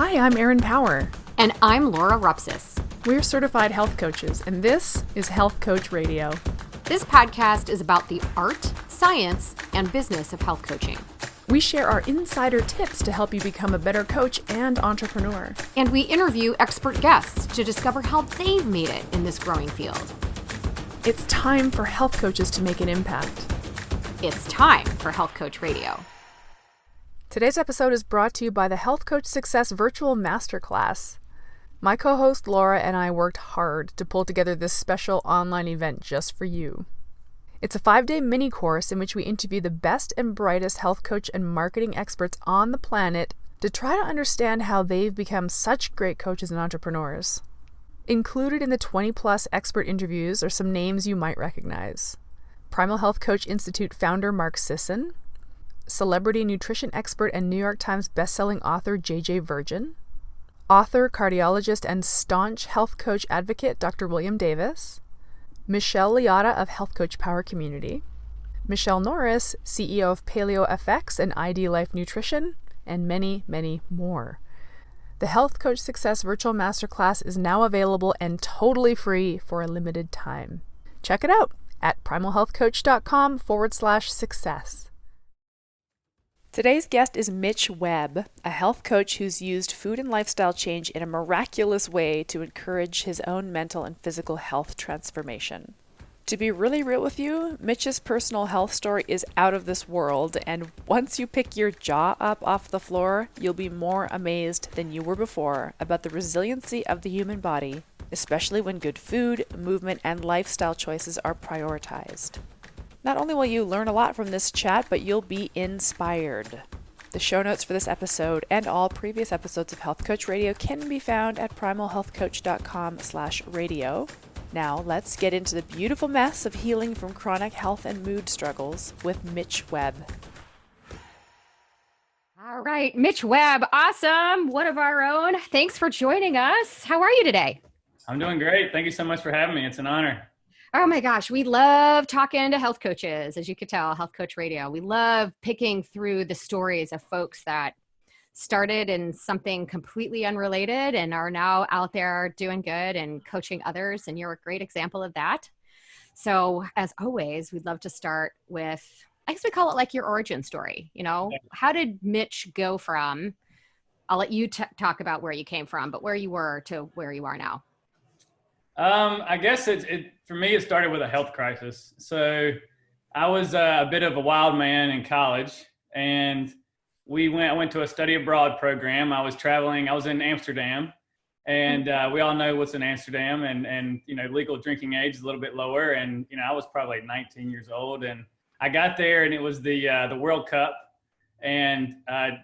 Hi, I'm Erin Power. And I'm Laura Rupsis. We're certified health coaches, and this is Health Coach Radio. This podcast is about the art, science, and business of health coaching. We share our insider tips to help you become a better coach and entrepreneur. And we interview expert guests to discover how they've made it in this growing field. It's time for health coaches to make an impact. It's time for Health Coach Radio. Today's episode is brought to you by the Health Coach Success Virtual Masterclass. My co-host Laura and I worked hard to pull together this special online event just for you. It's a 5-day mini course in which we interview the best and brightest health coach and marketing experts on the planet to try to understand how they've become such great coaches and entrepreneurs. Included in the 20-plus expert interviews are some names you might recognize. Primal Health Coach Institute founder Mark Sisson, celebrity nutrition expert and New York Times bestselling author J.J. Virgin, author, cardiologist, and staunch health coach advocate Dr. William Davis, Michelle Liotta of Health Coach Power Community, Michelle Norris, CEO of Paleo FX and ID Life Nutrition, and many, many more. The Health Coach Success Virtual Masterclass is now available and totally free for a limited time. Check it out at primalhealthcoach.com/success. Today's guest is Mitch Webb, a health coach who's used food and lifestyle change in a miraculous way to encourage his own mental and physical health transformation. To be really real with you, Mitch's personal health story is out of this world, and once you pick your jaw up off the floor, you'll be more amazed than you were before about the resiliency of the human body, especially when good food, movement, and lifestyle choices are prioritized. Not only will you learn a lot from this chat, but you'll be inspired. The show notes for this episode and all previous episodes of Health Coach Radio can be found at primalhealthcoach.com/radio. Now let's get into the beautiful mess of healing from chronic health and mood struggles with Mitch Webb. All right, Mitch Webb, awesome. One of our own. Thanks for joining us. How are you today? I'm doing great. Thank you so much for having me. It's an honor. Oh my gosh, we love talking to health coaches, as you could tell, Health Coach Radio. We love picking through the stories of folks that started in something completely unrelated and are now out there doing good and coaching others. And you're a great example of that. So as always, we'd love to start with, I guess we call it like your origin story. You know, how did Mitch go from, I'll let you talk about where you came from, but where you were to where you are now? I guess for me, it started with a health crisis. So I was a bit of a wild man in college, and I went to a study abroad program. I was traveling. I was in Amsterdam, and we all know what's in Amsterdam, and legal drinking age is a little bit lower. And I was probably 19 years old, and I got there, and it was the World Cup, and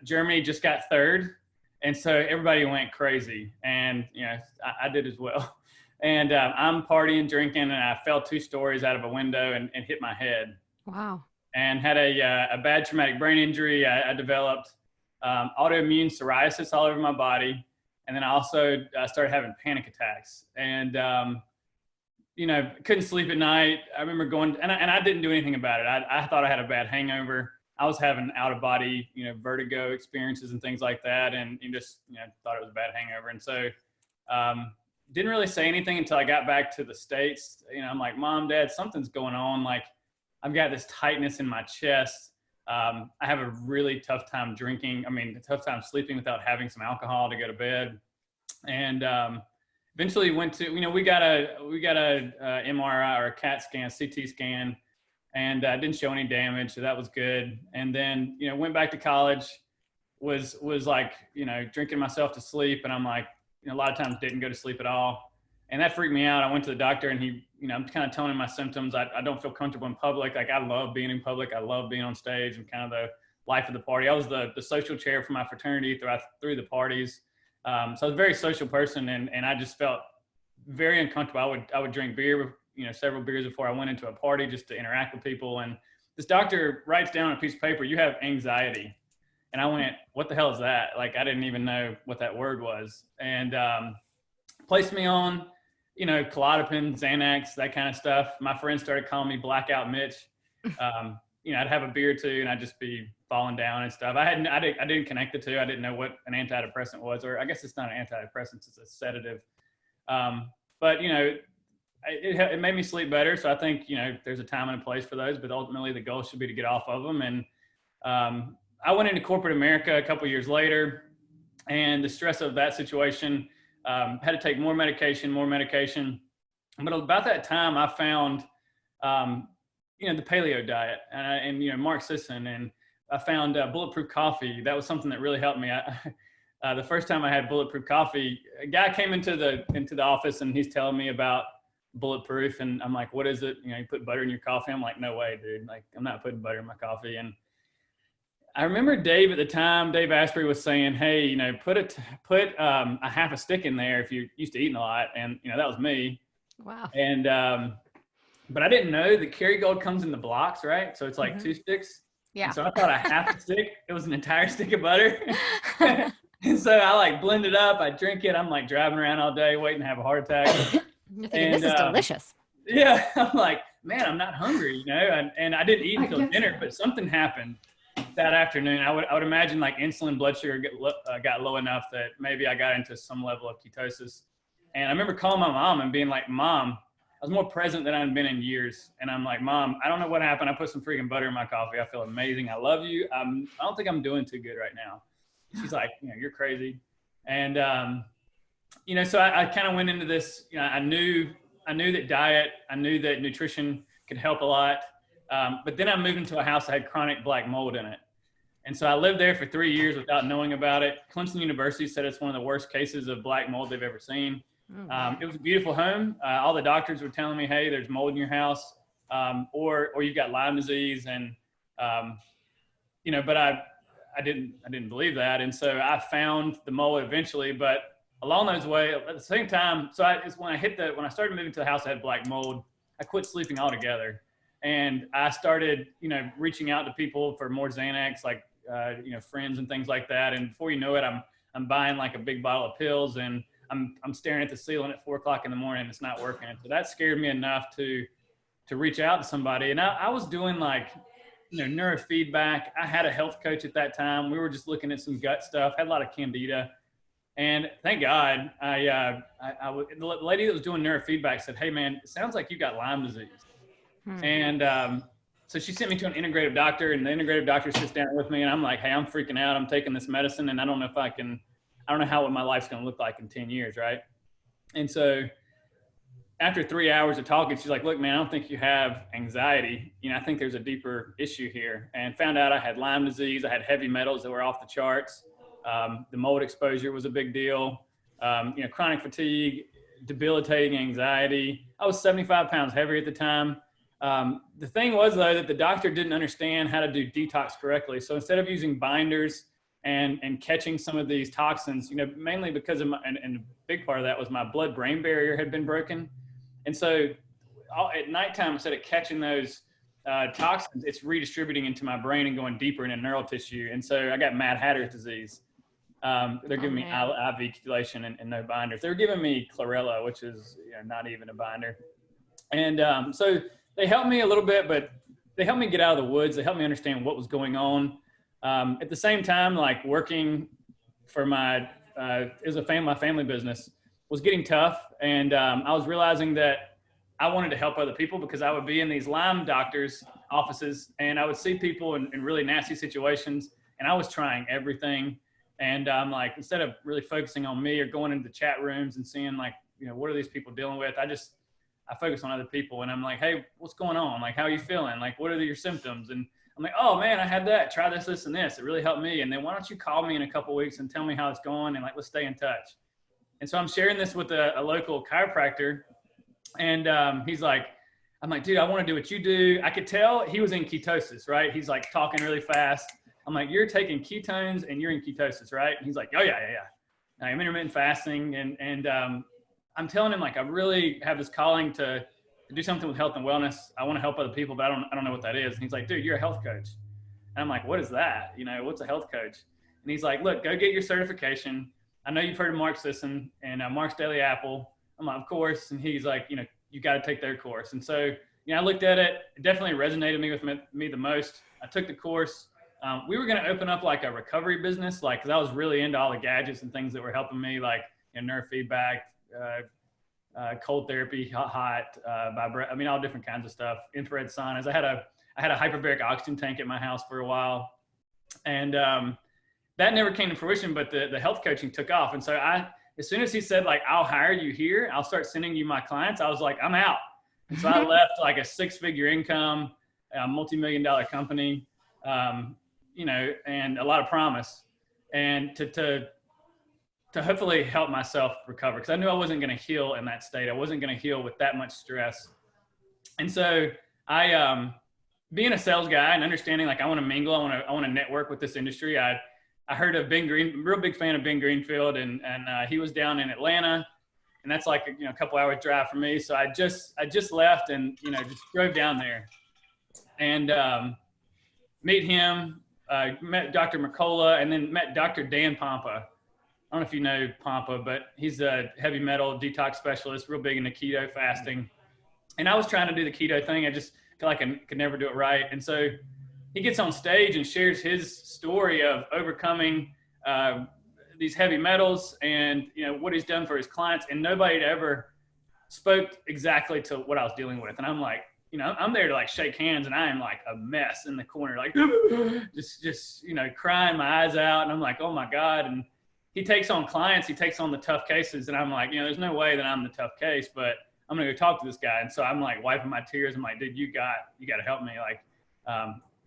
Germany just got third, and so everybody went crazy, and I did as well. And I'm partying, drinking, and I fell 2 stories out of a window and hit my head. Wow. And had a bad traumatic brain injury. I developed autoimmune psoriasis all over my body. And then I also started having panic attacks. And, couldn't sleep at night. I remember going, and I didn't do anything about it. I thought I had a bad hangover. I was having out-of-body, vertigo experiences and things like that. And just, thought it was a bad hangover. And so didn't really say anything until I got back to the States. I'm like, Mom, Dad, something's going on. Like, I've got this tightness in my chest. I have a really tough time a tough time sleeping without having some alcohol to go to bed. And eventually went to, we got a MRI or a CAT scan, CT scan, and didn't show any damage. So that was good. And then, went back to college, was like, drinking myself to sleep. And I'm like, a lot of times didn't go to sleep at all. And that freaked me out. I went to the doctor, and he, I'm kind of telling him my symptoms. I don't feel comfortable in public. Like, I love being in public. I love being on stage and kind of the life of the party. I was the social chair for my fraternity through the parties. So I was a very social person, and I just felt very uncomfortable. I would drink beer, several beers before I went into a party just to interact with people. And this doctor writes down on a piece of paper, "You have anxiety." And I went, what the hell is that? Like, I didn't even know what that word was. And placed me on, Klonopin, Xanax, that kind of stuff. My friends started calling me Blackout Mitch. I'd have a beer or two and I'd just be falling down and stuff. I didn't connect the two. I didn't know what an antidepressant was, or I guess it's not an antidepressant, it's a sedative. But it made me sleep better. So I think, there's a time and a place for those, but ultimately the goal should be to get off of them. And I went into corporate America a couple of years later, and the stress of that situation, had to take more medication. But about that time I found, the paleo diet and Mark Sisson, and I found bulletproof coffee. That was something that really helped me. The first time I had bulletproof coffee, a guy came into the office and he's telling me about bulletproof, and I'm like, what is it? You put butter in your coffee? I'm like, no way, dude. Like, I'm not putting butter in my coffee. And I remember Dave at the time, Dave Asprey was saying, hey, put a half a stick in there if you're used to eating a lot. And, that was me. Wow. And, but I didn't know that Kerrygold comes in the blocks, right? So it's like 2 sticks. Yeah. And so I thought a half a stick, it was an entire stick of butter. And so I like blend it up. I drink it. I'm like driving around all day waiting to have a heart attack. You're thinking, this is delicious. Yeah. I'm like, man, I'm not hungry, and I didn't eat until dinner, but something happened that afternoon. I would imagine like insulin blood sugar got low enough that maybe I got into some level of ketosis. And I remember calling my mom and being like, Mom, I was more present than I've been in years. And I'm like, Mom, I don't know what happened. I put some freaking butter in my coffee. I feel amazing. I love you. I don't think I'm doing too good right now. She's like, you're crazy. And, so I kind of went into this, I knew that diet, I knew that nutrition could help a lot. But then I moved into a house that had chronic black mold in it. And so I lived there for 3 years without knowing about it. Clemson University said it's one of the worst cases of black mold they've ever seen. It was a beautiful home. All the doctors were telling me, hey, there's mold in your house, or you've got Lyme disease. And, but I didn't believe that. And so I found the mold eventually, but along those way, at the same time, so when I started moving to the house that had black mold, I quit sleeping altogether. And I started, reaching out to people for more Xanax, like, friends and things like that. And before you know it, I'm buying like a big bottle of pills, and I'm staring at the ceiling at 4 o'clock in the morning. And it's not working. And so that scared me enough to reach out to somebody. And I was doing like, neurofeedback. I had a health coach at that time. We were just looking at some gut stuff, had a lot of candida. And thank God, the lady that was doing neurofeedback said, hey man, it sounds like you got Lyme disease. And so she sent me to an integrative doctor, and the integrative doctor sits down with me, and I'm like, hey, I'm freaking out. I'm taking this medicine, and I don't know what my life's going to look like in 10 years. Right. And so after 3 hours of talking, she's like, look, man, I don't think you have anxiety. I think there's a deeper issue here. And found out I had Lyme disease. I had heavy metals that were off the charts. The mold exposure was a big deal. Chronic fatigue, debilitating anxiety. I was 75 pounds heavier at the time. The thing was, though, that the doctor didn't understand how to do detox correctly. So instead of using binders and catching some of these toxins, mainly because of and a big part of that was my blood-brain barrier had been broken. And so at nighttime, instead of catching those toxins, it's redistributing into my brain and going deeper into neural tissue. And so I got Mad Hatter's disease. They're giving me IV chelation and no binders. They were giving me chlorella, which is not even a binder. And so they helped me a little bit, but they helped me get out of the woods. They helped me understand what was going on. At the same time, like working for my family business was getting tough. And I was realizing that I wanted to help other people, because I would be in these Lyme doctors' offices and I would see people in really nasty situations, and I was trying everything. And I'm like, instead of really focusing on me or going into the chat rooms and seeing like, what are these people dealing with? I focus on other people, and I'm like, hey, what's going on? Like, how are you feeling? Like, what are your symptoms? And I'm like, oh man, I had that. Try this, this, and this. It really helped me. And then why don't you call me in a couple of weeks and tell me how it's going? And like, let's stay in touch. And so I'm sharing this with a local chiropractor. And he's like, I'm like, dude, I want to do what you do. I could tell he was in ketosis, right? He's like talking really fast. I'm like, you're taking ketones and you're in ketosis, right? And he's like, oh yeah. I'm intermittent fasting. And I'm telling him, like, I really have this calling to do something with health and wellness. I want to help other people, but I don't know what that is. And he's like, dude, you're a health coach. And I'm like, what is that? What's a health coach? And he's like, look, go get your certification. I know you've heard of Mark Sisson and Mark's Daily Apple. I'm like, of course. And he's like, you got to take their course. And so, I looked at it. It definitely resonated with me the most. I took the course. We were going to open up like a recovery business, like, cause I was really into all the gadgets and things that were helping me, like, you know, neurofeedback, cold therapy, hot, I mean, all different kinds of stuff, infrared saunas. I had a hyperbaric oxygen tank at my house for a while, and that never came to fruition, but the health coaching took off. And so as soon as he said, like, I'll hire you here, I'll start sending you my clients, I was like, I'm out. And so I left like a 6-figure income, a multi-million-dollar company, you know, and a lot of promise, and to hopefully help myself recover, because I knew I wasn't going to heal in that state. I wasn't going to heal with that much stress. And so being a sales guy and understanding, like, I want to mingle, I want to network with this industry. I heard of Ben Green, real big fan of Ben Greenfield, and he was down in Atlanta, and that's like a couple hours drive for me. So I just left and just drove down there and meet him, met Dr. Mercola, and then met Dr. Dan Pompa. I don't know if you know Pompa, but he's a heavy metal detox specialist, real big into keto fasting. And I was trying to do the keto thing. I just feel like I could never do it right. And so he gets on stage and shares his story of overcoming these heavy metals and what he's done for his clients. And nobody had ever spoke exactly to what I was dealing with. And I'm like, I'm there to like shake hands, and I am like a mess in the corner, like just crying my eyes out. And I'm like, oh my God. And he takes on clients, he takes on the tough cases. And I'm like, there's no way that I'm the tough case, but I'm going to go talk to this guy. And so I'm like wiping my tears. I'm like, dude, you got to help me. Like,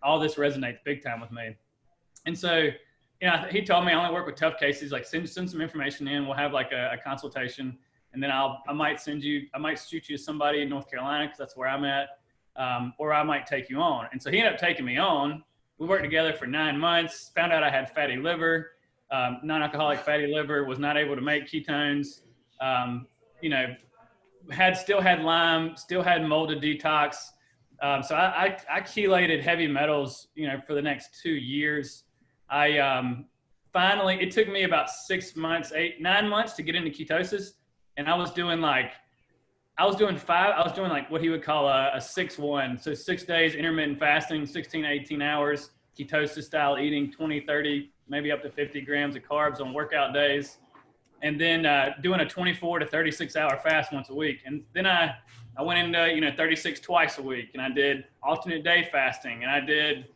all this resonates big time with me. And so, he told me I only work with tough cases. Like, send some information in. We'll have like a consultation, and then I might shoot you to somebody in North Carolina, because that's where I'm at. Or I might take you on. And so he ended up taking me on. We worked together for 9 months, found out I had fatty liver, non-alcoholic fatty liver, was not able to make ketones, still had Lyme, still had mold to detox. So I chelated heavy metals, for the next 2 years. Finally, it took me about 9 months to get into ketosis. And I was doing like what he would call a 6-1. So 6 days intermittent fasting, 16 to 18 hours, ketosis style eating, 20, 30, maybe up to 50 grams of carbs on workout days. And then doing a 24 to 36 hour fast once a week. And then I went into, 36 twice a week, and I did alternate day fasting. And I did,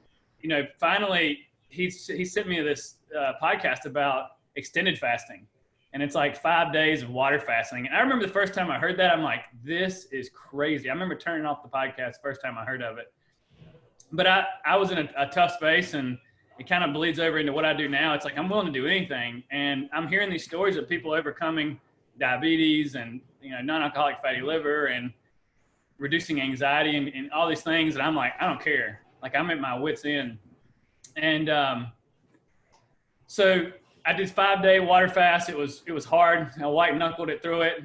finally he sent me this podcast about extended fasting. And it's like 5 days of water fasting. And I remember the first time I heard that, I'm like, this is crazy. I remember turning off the podcast the first time I heard of it. But I was in a tough space, and it kind of bleeds over into what I do now. It's like, I'm willing to do anything. And I'm hearing these stories of people overcoming diabetes and, non-alcoholic fatty liver and reducing anxiety and all these things. And I'm like, I don't care. Like, I'm at my wit's end. And so I did 5-day water fast. It was hard. I white knuckled it through it.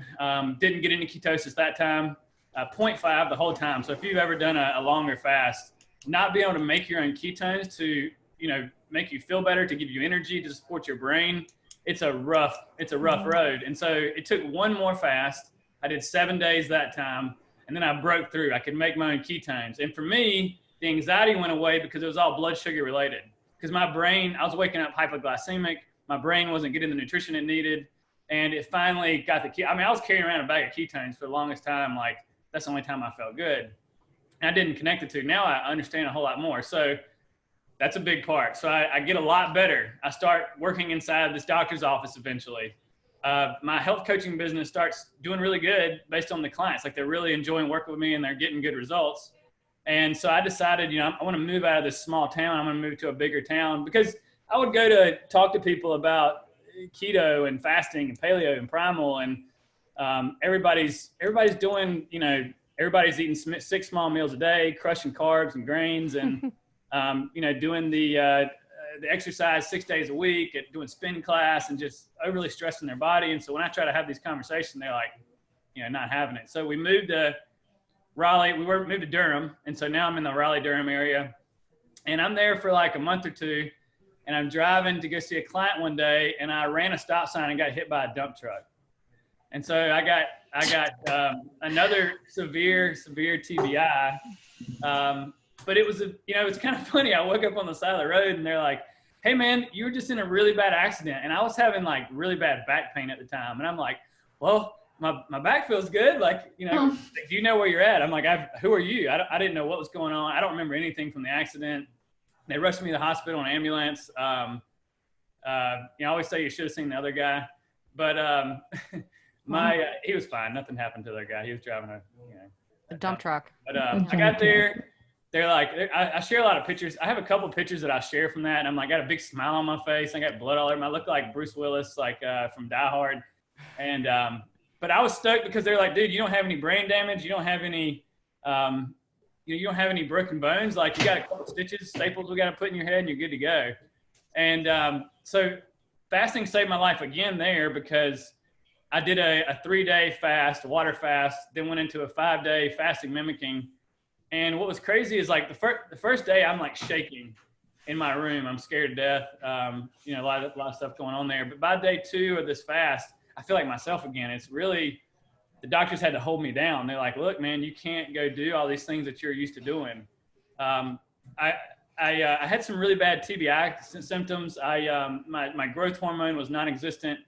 Didn't get into ketosis that time. 0.5 the whole time. So if you've ever done a longer fast, not being able to make your own ketones to, make you feel better, to give you energy, to support your brain, it's a rough road. And so it took one more fast. I did 7 days that time, and then I broke through. I could make my own ketones. And for me, the anxiety went away because it was all blood sugar related. Because my brain, I was waking up hypoglycemic. My brain wasn't getting the nutrition it needed. And it finally got I was carrying around a bag of ketones for the longest time. Like, that's the only time I felt good. And I didn't connect the two. Now I understand a whole lot more. So that's a big part. So I get a lot better. I start working inside this doctor's office eventually. My health coaching business starts doing really good based on the clients. Like, they're really enjoying working with me, and they're getting good results. And so I decided, I want to move out of this small town. I'm going to move to a bigger town, because I would go to talk to people about keto and fasting and paleo and primal, and everybody's doing, everybody's eating 6 small meals a day, crushing carbs and grains, and doing the exercise 6 days a week, doing spin class, and just overly stressing their body. And so when I try to have these conversations, they're like, not having it. So we moved to Raleigh. Moved to Durham, and so now I'm in the Raleigh-Durham area, and I'm there for like a month or two. And I'm driving to go see a client one day, and I ran a stop sign and got hit by a dump truck. And so I got another severe TBI. but it was it's kind of funny. I woke up on the side of the road and they're like, hey man, you were just in a really bad accident. And I was having like really bad back pain at the time. And I'm like, well, my back feels good. Like, do you know where you're at? I'm like, who are you? I didn't know what was going on. I don't remember anything from the accident. They rushed me to the hospital in an ambulance. I always say you should have seen the other guy, but he was fine. Nothing happened to the other guy. He was driving a dump truck. But I got there. They're like, I share a lot of pictures. I have a couple of pictures that I share from that. And I'm like, got a big smile on my face. I got blood all over me. I look like Bruce Willis, like from Die Hard. And, but I was stoked because they're like, dude, you don't have any brain damage. You don't have any, you don't have any broken bones. Like you got a couple stitches, staples we got to put in your head and you're good to go. And so fasting saved my life again there because I did a 3-day fast, water fast, then went into a 5-day fasting mimicking. And what was crazy is like the first day I'm like shaking in my room. I'm scared to death. A lot of stuff going on there. But by day 2 of this fast, I feel like myself again. It's really, the doctors had to hold me down. They're like, look, man, you can't go do all these things that you're used to doing. I had some really bad TBI symptoms. My growth hormone was non-existent.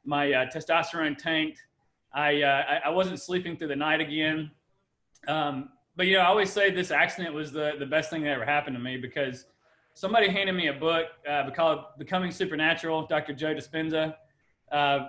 My testosterone tanked. I wasn't sleeping through the night again. But I always say this accident was the best thing that ever happened to me because somebody handed me a book called Becoming Supernatural, Dr. Joe Dispenza,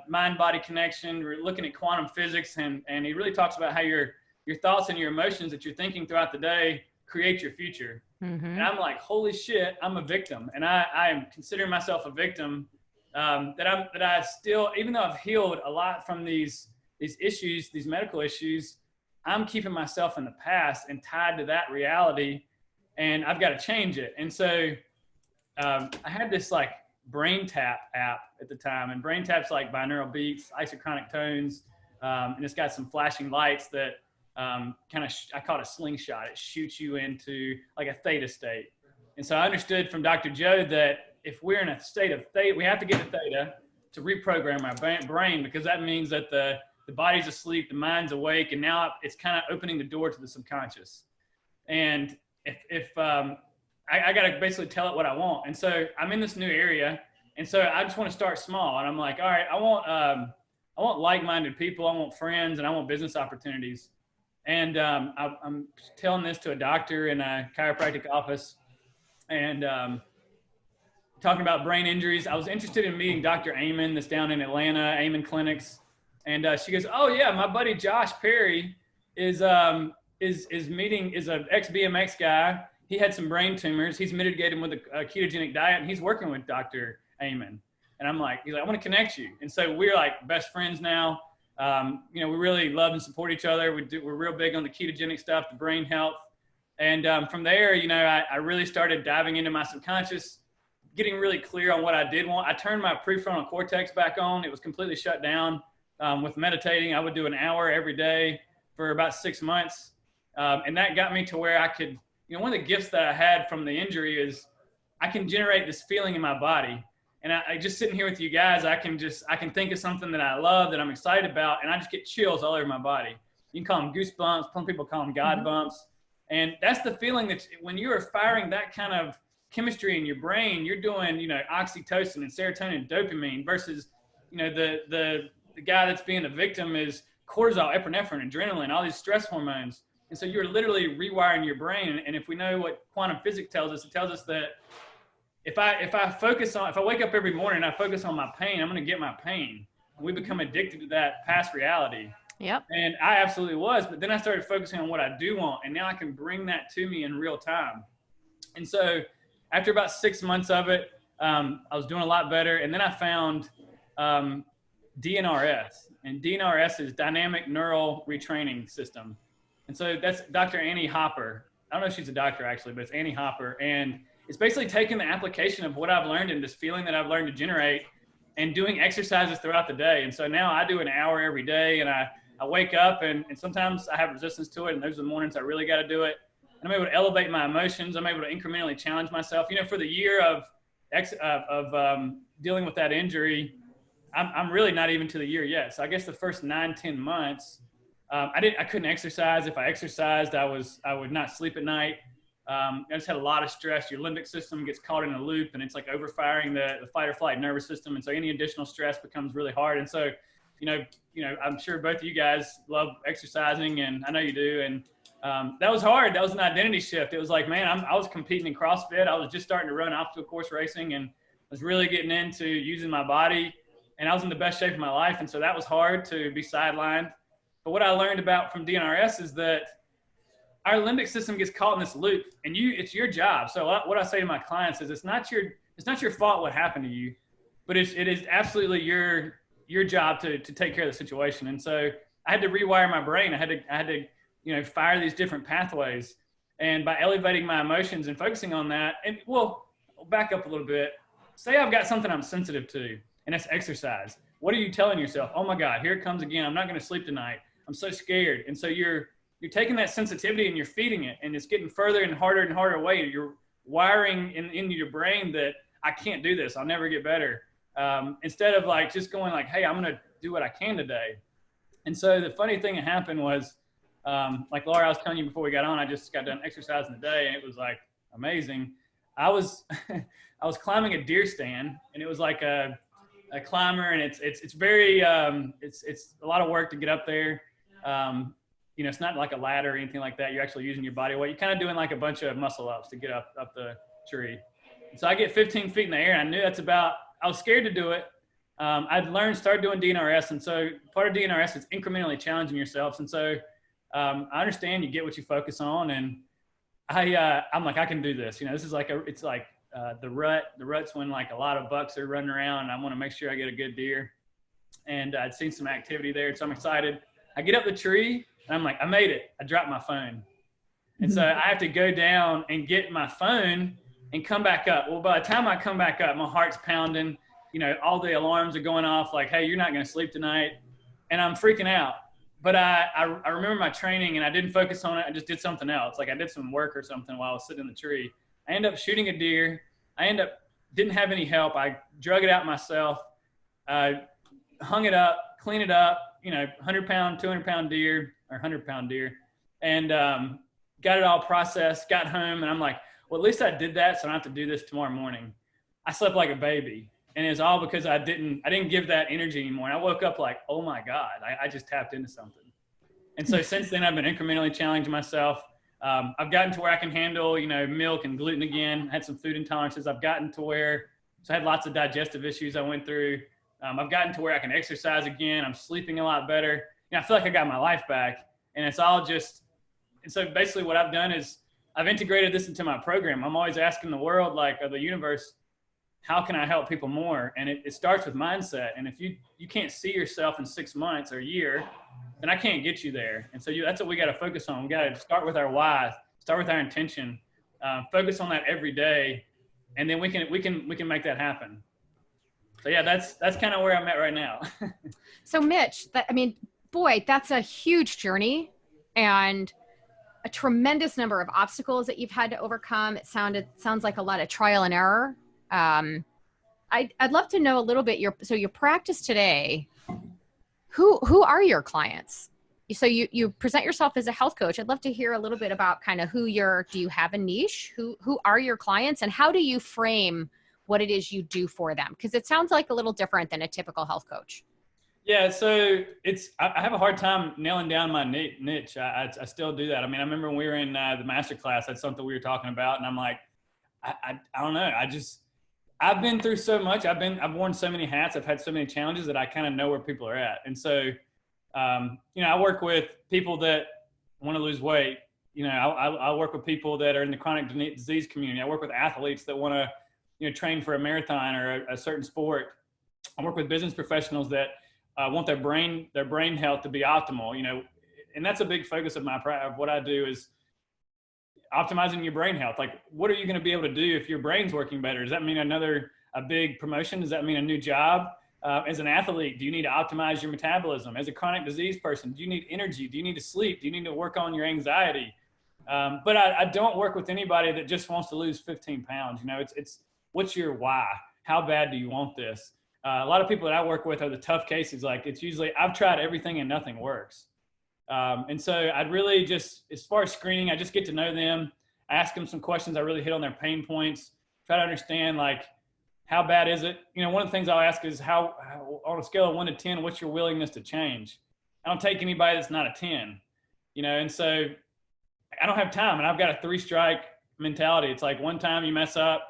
mind-body connection. We're looking at quantum physics, and he really talks about how your thoughts and your emotions that you're thinking throughout the day create your future. Mm-hmm. And I'm like, holy shit, I'm a victim. And I am considering myself a victim that I still, even though I've healed a lot from these issues, these medical issues, I'm keeping myself in the past and tied to that reality, and I've got to change it. And so I had this like Brain Tap app at the time, and Brain Tap's like binaural beats, isochronic tones, and it's got some flashing lights that I call it a slingshot. It shoots you into like a theta state. And so I understood from Dr. Joe that if we're in a state of theta, we have to get to theta to reprogram our brain, because that means that the body's asleep, the mind's awake, and now it's kind of opening the door to the subconscious. And if I got to basically tell it what I want. And so I'm in this new area, and so I just want to start small. And I'm like, all right, I want like-minded people, I want friends, and I want business opportunities. And I'm telling this to a doctor in a chiropractic office, and talking about brain injuries. I was interested in meeting Dr. Amen, that's down in Atlanta, Amen Clinics. And she goes, oh yeah, my buddy Josh Perry is an ex-BMX guy. He had some brain tumors. He's mitigated with a ketogenic diet, and he's working with Dr. Amen. And I'm like, he's like, I want to connect you. And so we're like best friends now. We really love and support each other. We're real big on the ketogenic stuff, the brain health. And from there, I really started diving into my subconscious, getting really clear on what I did want. I turned my prefrontal cortex back on. It was completely shut down. With meditating, I would do an hour every day for about 6 months. And that got me to where I could, one of the gifts that I had from the injury is I can generate this feeling in my body. And I just sitting here with you guys, I can think of something that I love, that I'm excited about, and I just get chills all over my body. You can call them goosebumps. Some people call them God bumps. And that's the feeling that when you are firing that kind of chemistry in your brain, you're doing, oxytocin and serotonin and dopamine versus, the guy that's being a victim is cortisol, epinephrine, adrenaline, all these stress hormones. And so you're literally rewiring your brain. And if we know what quantum physics tells us, it tells us that if I wake up every morning and I focus on my pain, I'm going to get my pain. And we become addicted to that past reality. Yep. And I absolutely was. But then I started focusing on what I do want. And now I can bring that to me in real time. And so after about 6 months of it, I was doing a lot better. And then I found DNRS, and DNRS is Dynamic Neural Retraining System. And so that's Dr. Annie Hopper. I don't know if she's a doctor actually, but it's Annie Hopper. And it's basically taking the application of what I've learned and this feeling that I've learned to generate and doing exercises throughout the day. And so now I do an hour every day, and I wake up and sometimes I have resistance to it. And those are the mornings I really got to do it. And I'm able to elevate my emotions. I'm able to incrementally challenge myself. For the year of dealing with that injury, I'm really not even to the year yet. So I guess the first 9-10 months, I couldn't exercise. If I exercised, I would not sleep at night. I just had a lot of stress. Your limbic system gets caught in a loop, and it's like overfiring the fight or flight nervous system. And so any additional stress becomes really hard. And so, I'm sure both of you guys love exercising, and I know you do. And that was hard. That was an identity shift. It was like, man, I was competing in CrossFit. I was just starting to run obstacle course racing, and was really getting into using my body. And I was in the best shape of my life. And so that was hard to be sidelined. But what I learned about from DNRS is that our limbic system gets caught in this loop, and it's your job. So what I say to my clients is it's not your fault what happened to you, but it is absolutely your job to take care of the situation. And so I had to rewire my brain. I had to fire these different pathways, and by elevating my emotions and focusing on that. And well, I'll back up a little bit. Say I've got something I'm sensitive to, and that's exercise. What are you telling yourself? Oh my God, here it comes again. I'm not going to sleep tonight. I'm so scared. And so you're taking that sensitivity and you're feeding it, and it's getting further and harder away. You're wiring into your brain that I can't do this. I'll never get better. Instead of like just going like, hey, I'm going to do what I can today. And so the funny thing that happened was, like Laura, I was telling you before we got on, I just got done exercising today, and it was like amazing. I was climbing a deer stand, and it was like a climber, and it's very it's a lot of work to get up there. It's not like a ladder or anything like that. You're actually using your body weight. You're kind of doing like a bunch of muscle ups to get up the tree. And so I get 15 feet in the air, and I knew I was scared to do it. I'd started doing DNRS. And so part of DNRS is incrementally challenging yourselves. And so I understand you get what you focus on. And I'm like, I can do this. This is it's like the rut. The rut's when like a lot of bucks are running around, and I want to make sure I get a good deer. And I'd seen some activity there, so I'm excited. I get up the tree, and I'm like, I made it. I dropped my phone. And so I have to go down and get my phone and come back up. Well, by the time I come back up, my heart's pounding. All the alarms are going off like, hey, you're not going to sleep tonight. And I'm freaking out. But I remember my training, and I didn't focus on it. I just did something else. Like I did some work or something while I was sitting in the tree. I ended up shooting a deer. Didn't have any help. I drug it out myself, hung it up, cleaned it up, 100-pound, 200-pound deer, or 100-pound deer, and got it all processed, got home, and I'm like, well, at least I did that, so I don't have to do this tomorrow morning. I slept like a baby, and it was all because I didn't give that energy anymore. And I woke up like, oh my God, I just tapped into something. And so since then, I've been incrementally challenging myself. I've gotten to where I can handle, milk and gluten again. I had some food intolerances. I've gotten to where, so I had lots of digestive issues I went through. I've gotten to where I can exercise again. I'm sleeping a lot better. I feel like I got my life back, and it's all just, and so basically what I've done is I've integrated this into my program. I'm always asking the world, or the universe, how can I help people more? And it starts with mindset. And if you can't see yourself in 6 months or a year, then I can't get you there. And so that's what we got to focus on. We got to start with our why, start with our intention, focus on that every day, and then we can make that happen. So yeah, that's kind of where I'm at right now. So Mitch, boy, that's a huge journey and a tremendous number of obstacles that you've had to overcome. It sounds like a lot of trial and error. I'd love to know a little bit your practice today. Who are your clients? So you present yourself as a health coach. I'd love to hear a little bit about kind of do you have a niche? Who are your clients, and how do you frame what it is you do for them? Because it sounds like a little different than a typical health coach. Yeah, so I have a hard time nailing down my niche. I still do that. I remember when we were in the master class, that's something we were talking about, and I'm like, I don't know. I've been through so much. I've worn so many hats. I've had so many challenges that I kind of know where people are at. And so, I work with people that want to lose weight. I work with people that are in the chronic disease community. I work with athletes that want to, train for a marathon or a certain sport. I work with business professionals that want their brain health to be optimal, and that's a big focus of what I do is optimizing your brain health. Like, what are you going to be able to do if your brain's working better? Does that mean a big promotion? Does that mean a new job? As an athlete, do you need to optimize your metabolism? As a chronic disease person, do you need energy? Do you need to sleep? Do you need to work on your anxiety? But I don't work with anybody that just wants to lose 15 pounds. It's what's your why? How bad do you want this? A lot of people that I work with are the tough cases. Like, it's usually, I've tried everything and nothing works. And so I'd really just, as far as screening, I just get to know them. I ask them some questions. I really hit on their pain points, try to understand like, how bad is it? You know, one of the things I'll ask is how on a scale of 1 to 10, what's your willingness to change? I don't take anybody that's not a 10, you know, and so I don't have time, and I've got a 3-strike mentality. It's like, one time you mess up,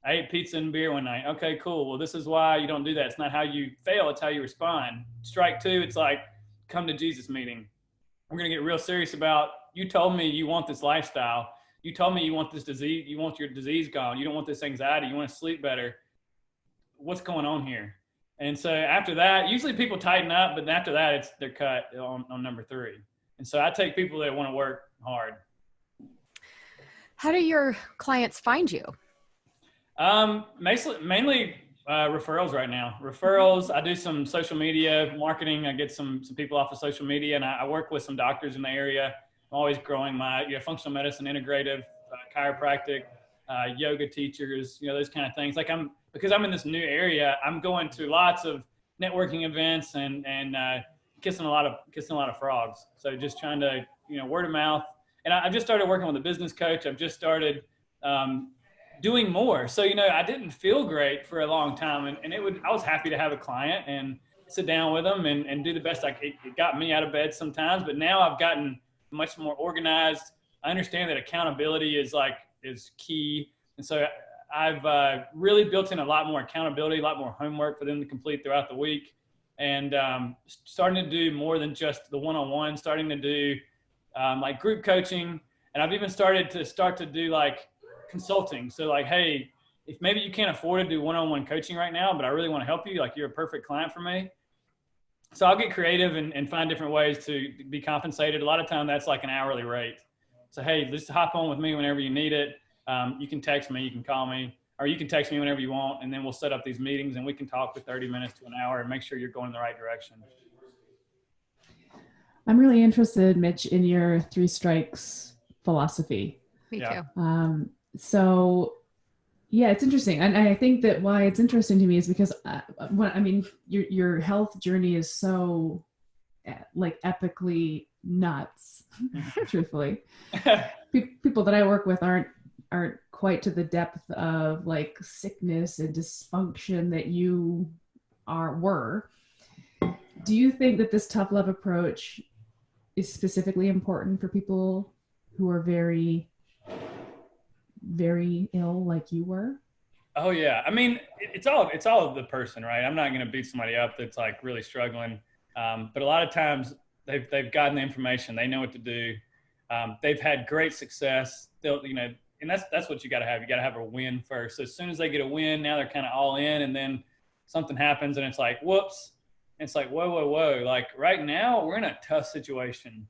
I ate pizza and beer one night. Okay, cool. Well, this is why you don't do that. It's not how you fail, it's how you respond. Strike 2, it's like, come to Jesus meeting. We're going to get real serious about, you told me you want this lifestyle. You told me you want this disease, you want your disease gone. You don't want this anxiety. You want to sleep better. What's going on here? And so after that, usually people tighten up, but after that, they're cut on number 3. And so I take people that want to work hard. How do your clients find you? Mainly referrals right now. Referrals. I do some social media marketing. I get some people off of social media, and I work with some doctors in the area. I'm always growing my functional medicine, integrative, chiropractic, yoga teachers, those kind of things. Like because I'm in this new area, I'm going to lots of networking events and kissing a lot of frogs. So just trying to, word of mouth. And I just started working with a business coach. I've just started doing more. So, I didn't feel great for a long time, and I was happy to have a client and sit down with them and do the best I could. It got me out of bed sometimes, but now I've gotten much more organized. I understand that accountability is key. And so I've really built in a lot more accountability, a lot more homework for them to complete throughout the week, and starting to do more than just the one-on-one, starting to do like group coaching. And I've even started to do like consulting. So like, hey, if maybe you can't afford to do one-on-one coaching right now, but I really want to help you, like you're a perfect client for me. So I'll get creative and find different ways to be compensated. A lot of time that's like an hourly rate. So, hey, just hop on with me whenever you need it. You can text me, you can call me, or you can text me whenever you want, and then we'll set up these meetings and we can talk for 30 minutes to an hour and make sure you're going in the right direction. I'm really interested, Mitch, in your 3 strikes philosophy. Me too. So yeah, it's interesting. And I think that why it's interesting to me is because your health journey is so like epically nuts, truthfully. People that I work with aren't quite to the depth of like sickness and dysfunction that you were. Do you think that this tough love approach is specifically important for people who are very, very ill like you were? Oh yeah. I mean, it's all of the person, right? I'm not going to beat somebody up that's like really struggling. But a lot of times they've gotten the information, they know what to do. They've had great success. And that's what you got to have. You got to have a win first. So as soon as they get a win, now they're kind of all in, and then something happens and it's like, whoops. And it's like, whoa. Like right now we're in a tough situation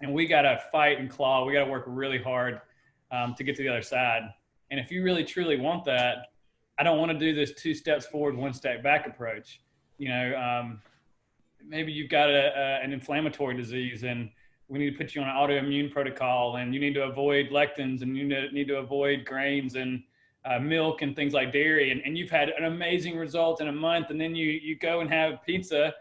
and we got to fight and claw. We got to work really hard to get to the other side. And if you really truly want that, I don't want to do this 2 steps forward, 1 step back approach. Maybe you've got an inflammatory disease and we need to put you on an autoimmune protocol, and you need to avoid lectins, and you need to avoid grains and milk and things like dairy. And you've had an amazing result in a month, and then you go and have pizza,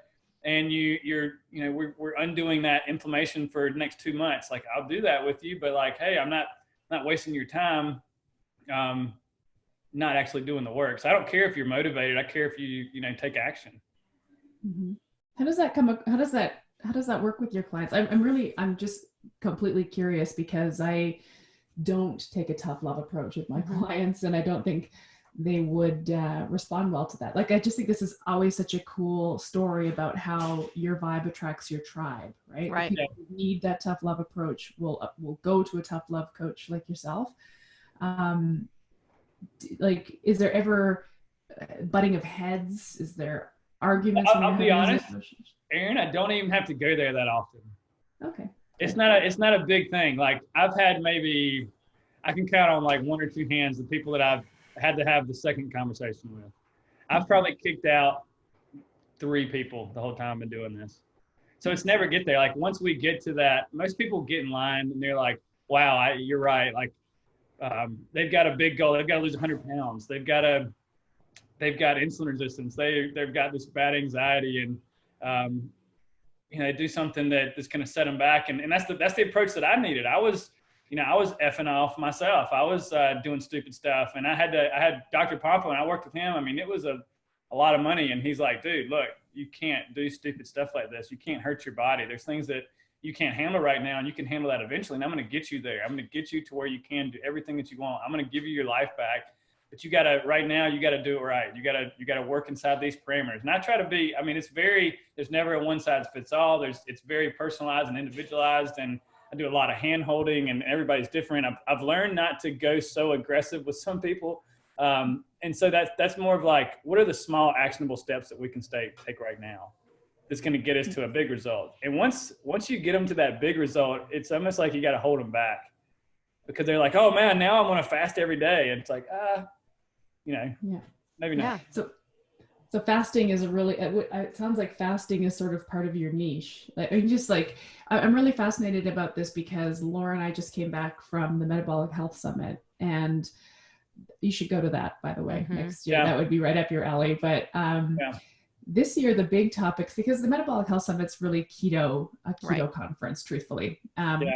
and we're undoing that inflammation for the next 2 months. Like, I'll do that with you, but like, hey, I'm not wasting your time, not actually doing the work. So I don't care if you're motivated. I care if you take action. Mm-hmm. How does that work with your clients? I'm just completely curious because I don't take a tough love approach with my clients, and I don't think they would respond well to that. Like, I just think this is always such a cool story about how your vibe attracts your tribe, right? Right. People who need that tough love approach will go to a tough love coach like yourself. Like, is there ever butting of heads? Is there arguments? I'll be honest, Aaron, I don't even have to go there that often. Okay. It's not a big thing. Like, I've had maybe, I can count on like 1 or 2 hands the people that I've had to have the second conversation with. I've probably kicked out 3 people the whole time I've been doing this. So it's never get there. Like, once we get to that, most people get in line and they're like, wow, you're right. Like, they've got a big goal. They've got to lose 100 pounds. They've got insulin resistance. They've got this bad anxiety, and do something that's going to set them back. And that's the approach that I needed. I was I was effing off myself. I was doing stupid stuff, and I had Dr. Pompo, and I worked with him. I mean, it was a lot of money, and he's like, dude, look, you can't do stupid stuff like this. You can't hurt your body. There's things that you can't handle right now, and you can handle that eventually. And I'm going to get you there. I'm going to get you to where you can do everything that you want. I'm going to give you your life back, but you got to, right now, you got to do it right. You got to work inside these parameters. And I try to be, I mean, there's never a one size fits all. It's very personalized and individualized. And I do a lot of hand holding, and everybody's different. I've learned not to go so aggressive with some people. And so that's more of like, what are the small actionable steps that we can take right now that's going to get us to a big result? And once you get them to that big result, it's almost like you got to hold them back, because they're like, oh man, now I'm going to fast every day. And it's like, maybe not. Yeah. So fasting is it sounds like fasting is sort of part of your niche. Like, I'm really fascinated about this because Laura and I just came back from the Metabolic Health Summit, and you should go to that, by the way, next year. Yeah. That would be right up your alley. But this year, the big topics, because the Metabolic Health Summit's really a keto conference, truthfully.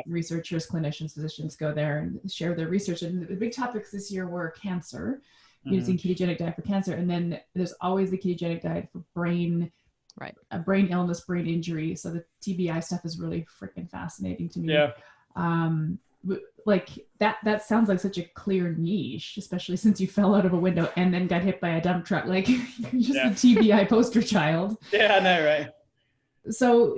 Researchers, clinicians, physicians go there and share their research. And the big topics this year were cancer, using ketogenic diet for cancer. And then there's always the ketogenic diet for brain illness, brain injury. So the TBI stuff is really freaking fascinating to me. Yeah. Like that sounds like such a clear niche, especially since you fell out of a window and then got hit by a dump truck. Like, you're just the TBI poster child. Yeah, I know, right? So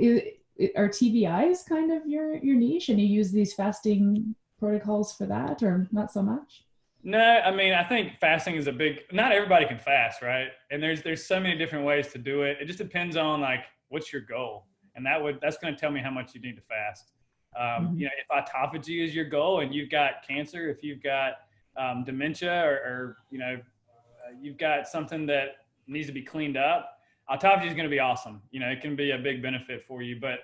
are TBIs kind of your niche, and you use these fasting protocols for that, or not so much? No, I mean, I think fasting is not everybody can fast, right? And there's so many different ways to do it. It just depends on like, what's your goal? And that's going to tell me how much you need to fast. If autophagy is your goal and you've got cancer, if you've got dementia, or you've got something that needs to be cleaned up, autophagy is going to be awesome. It can be a big benefit for you, but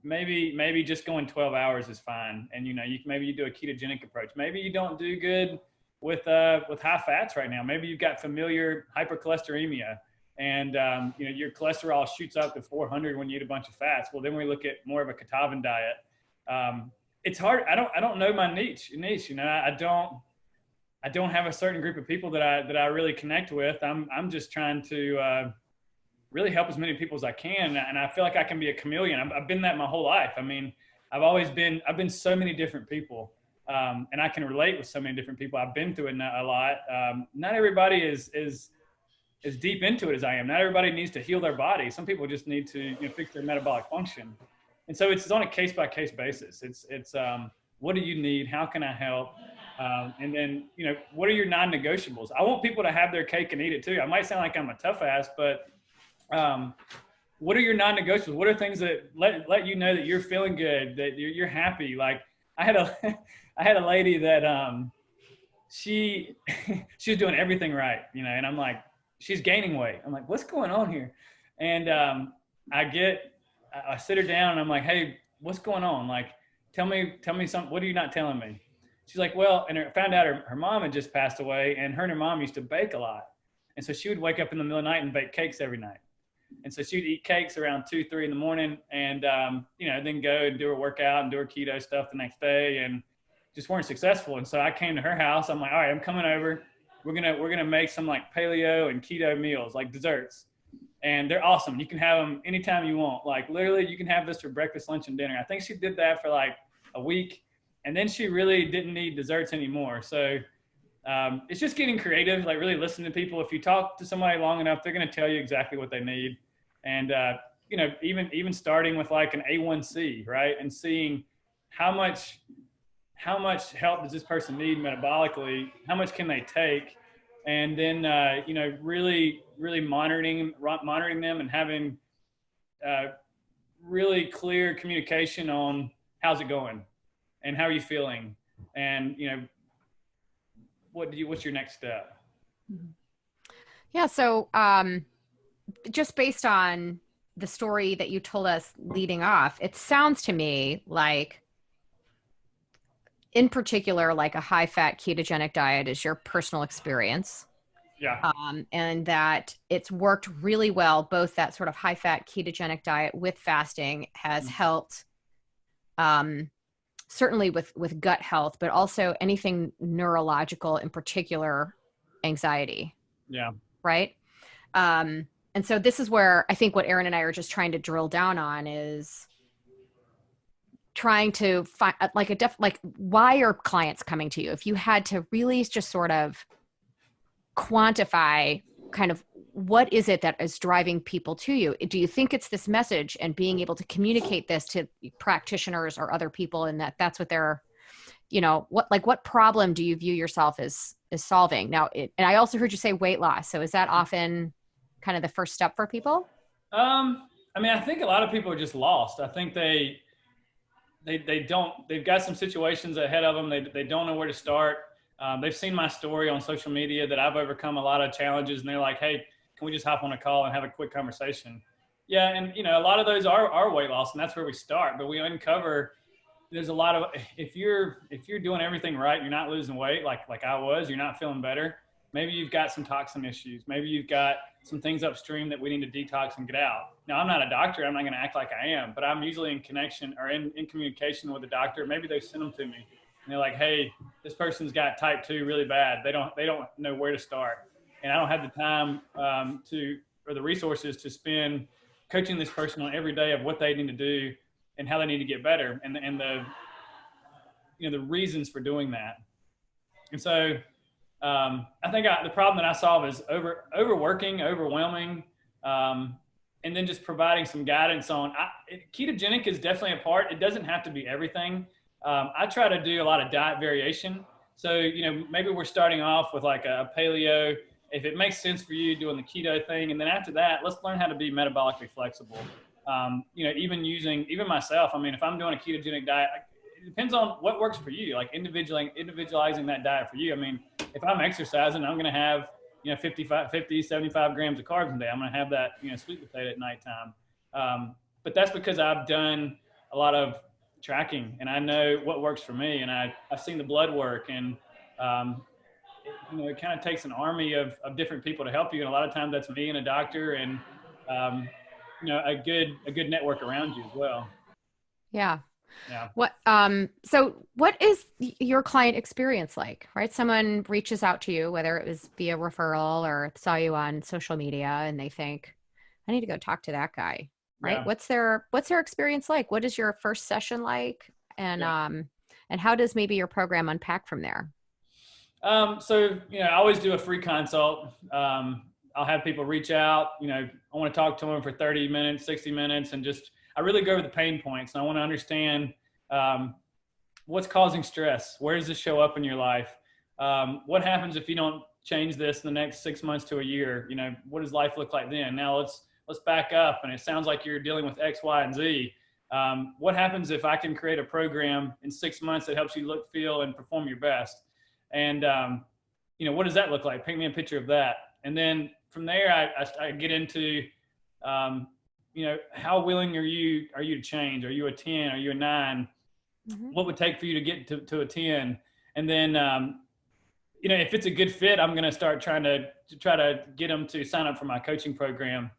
maybe just going 12 hours is fine. And maybe you do a ketogenic approach. Maybe you don't do good with high fats right now. Maybe you've got familiar hypercholesteremia, and your cholesterol shoots up to 400 when you eat a bunch of fats. Well, then we look at more of a ketogenic diet. It's hard. I don't know my niche. I don't have a certain group of people that I really connect with. I'm just trying to really help as many people as I can, and I feel like I can be a chameleon. I've been that my whole life. I mean, I've been so many different people, and I can relate with so many different people. I've been through it a lot. Not everybody is as deep into it as I am. Not everybody needs to heal their body. Some people just need to fix their metabolic function. And so it's on a case-by-case basis. It's what do you need? How can I help? And then, what are your non-negotiables? I want people to have their cake and eat it too. I might sound like I'm a tough ass, but what are your non-negotiables? What are things that let you know that you're feeling good, that you're happy? Like, I had a lady that she was doing everything right, and I'm like, she's gaining weight. I'm like, what's going on here? And I sit her down and I'm like, hey, what's going on? Like, tell me something. What are you not telling me? She's like, well, and I found out her mom had just passed away, and her mom used to bake a lot. And so she would wake up in the middle of the night and bake cakes every night. And so she'd eat cakes around 2-3 in the morning, and, then go and do her workout and do her keto stuff the next day, and just weren't successful. And so I came to her house. I'm like, all right, I'm coming over. We're going to make some like paleo and keto meals, like desserts. And they're awesome. You can have them anytime you want. Like, literally, you can have this for breakfast, lunch, and dinner. I think she did that for like a week, and then she really didn't need desserts anymore. So it's just getting creative, like really listening to people. If you talk to somebody long enough, they're going to tell you exactly what they need. And, even starting with like an A1C, right? And seeing how much help does this person need metabolically? How much can they take? And then, really monitoring them and having really clear communication on how's it going and how are you feeling? And, what's your next step? Yeah. So, just based on the story that you told us leading off, it sounds to me like, in particular, like a high-fat ketogenic diet is your personal experience. Yeah. And that it's worked really well. Both that sort of high-fat ketogenic diet with fasting has helped certainly with gut health, but also anything neurological, in particular anxiety. Yeah. Right. And so this is where I think what Aaron and I are just trying to drill down on is trying to find like why are clients coming to you? If you had to really just sort of quantify kind of what is it that is driving people to you? Do you think it's this message and being able to communicate this to practitioners or other people, and that's what they're, what problem do you view yourself as solving? Now, and I also heard you say weight loss. So is that often kind of the first step for people? I mean, I think a lot of people are just lost. I think they've got some situations ahead of them. They don't know where to start. They've seen my story on social media that I've overcome a lot of challenges, and they're like, hey, can we just hop on a call and have a quick conversation? Yeah. And, a lot of those are weight loss, and that's where we start. But we uncover there's a lot of, if you're doing everything right, you're not losing weight like I was, you're not feeling better. Maybe you've got some toxin issues. Maybe you've got some things upstream that we need to detox and get out. Now, I'm not a doctor. I'm not going to act like I am, but I'm usually in connection or in communication with a doctor. Maybe they send them to me and they're like, hey, this person's got type 2 really bad. They don't know where to start. And I don't have the time or the resources to spend coaching this person on every day of what they need to do and how they need to get better and the reasons for doing that. And so I think the problem that I solve is overworking, overwhelming, and then just providing some guidance on ketogenic is definitely a part. It doesn't have to be everything. I try to do a lot of diet variation. So, maybe we're starting off with like a paleo, if it makes sense for you doing the keto thing. And then after that, let's learn how to be metabolically flexible. Even myself, I mean, if I'm doing a ketogenic diet, it depends on what works for you, like individualizing that diet for you. I mean, if I'm exercising, I'm going to have, 50, 75 grams of carbs a day. I'm going to have that, sweet potato at nighttime. But that's because I've done a lot of tracking and I know what works for me. And I've seen the blood work, and, it kind of takes an army of different people to help you. And a lot of times that's me and a doctor and, a good network around you as well. Yeah. Yeah. So what is your client experience like, right? Someone reaches out to you, whether it was via referral or saw you on social media, and they think, I need to go talk to that guy, right? Yeah. What's their experience like? What is your first session like? And, and how does maybe your program unpack from there? So, I always do a free consult. I'll have people reach out, I want to talk to them for 30 minutes, 60 minutes, and I really go over the pain points. And I want to understand what's causing stress. Where does this show up in your life? What happens if you don't change this in the next 6 months to a year? What does life look like then? Now let's back up. And it sounds like you're dealing with X, Y, and Z. What happens if I can create a program in 6 months that helps you look, feel, and perform your best? And, what does that look like? Paint me a picture of that. And then from there, I get into, how willing are you to change? Are you a 10? Are you a 9? Mm-hmm. What would it take for you to get to a 10? And then, if it's a good fit, I'm going to start trying to get them to sign up for my coaching program.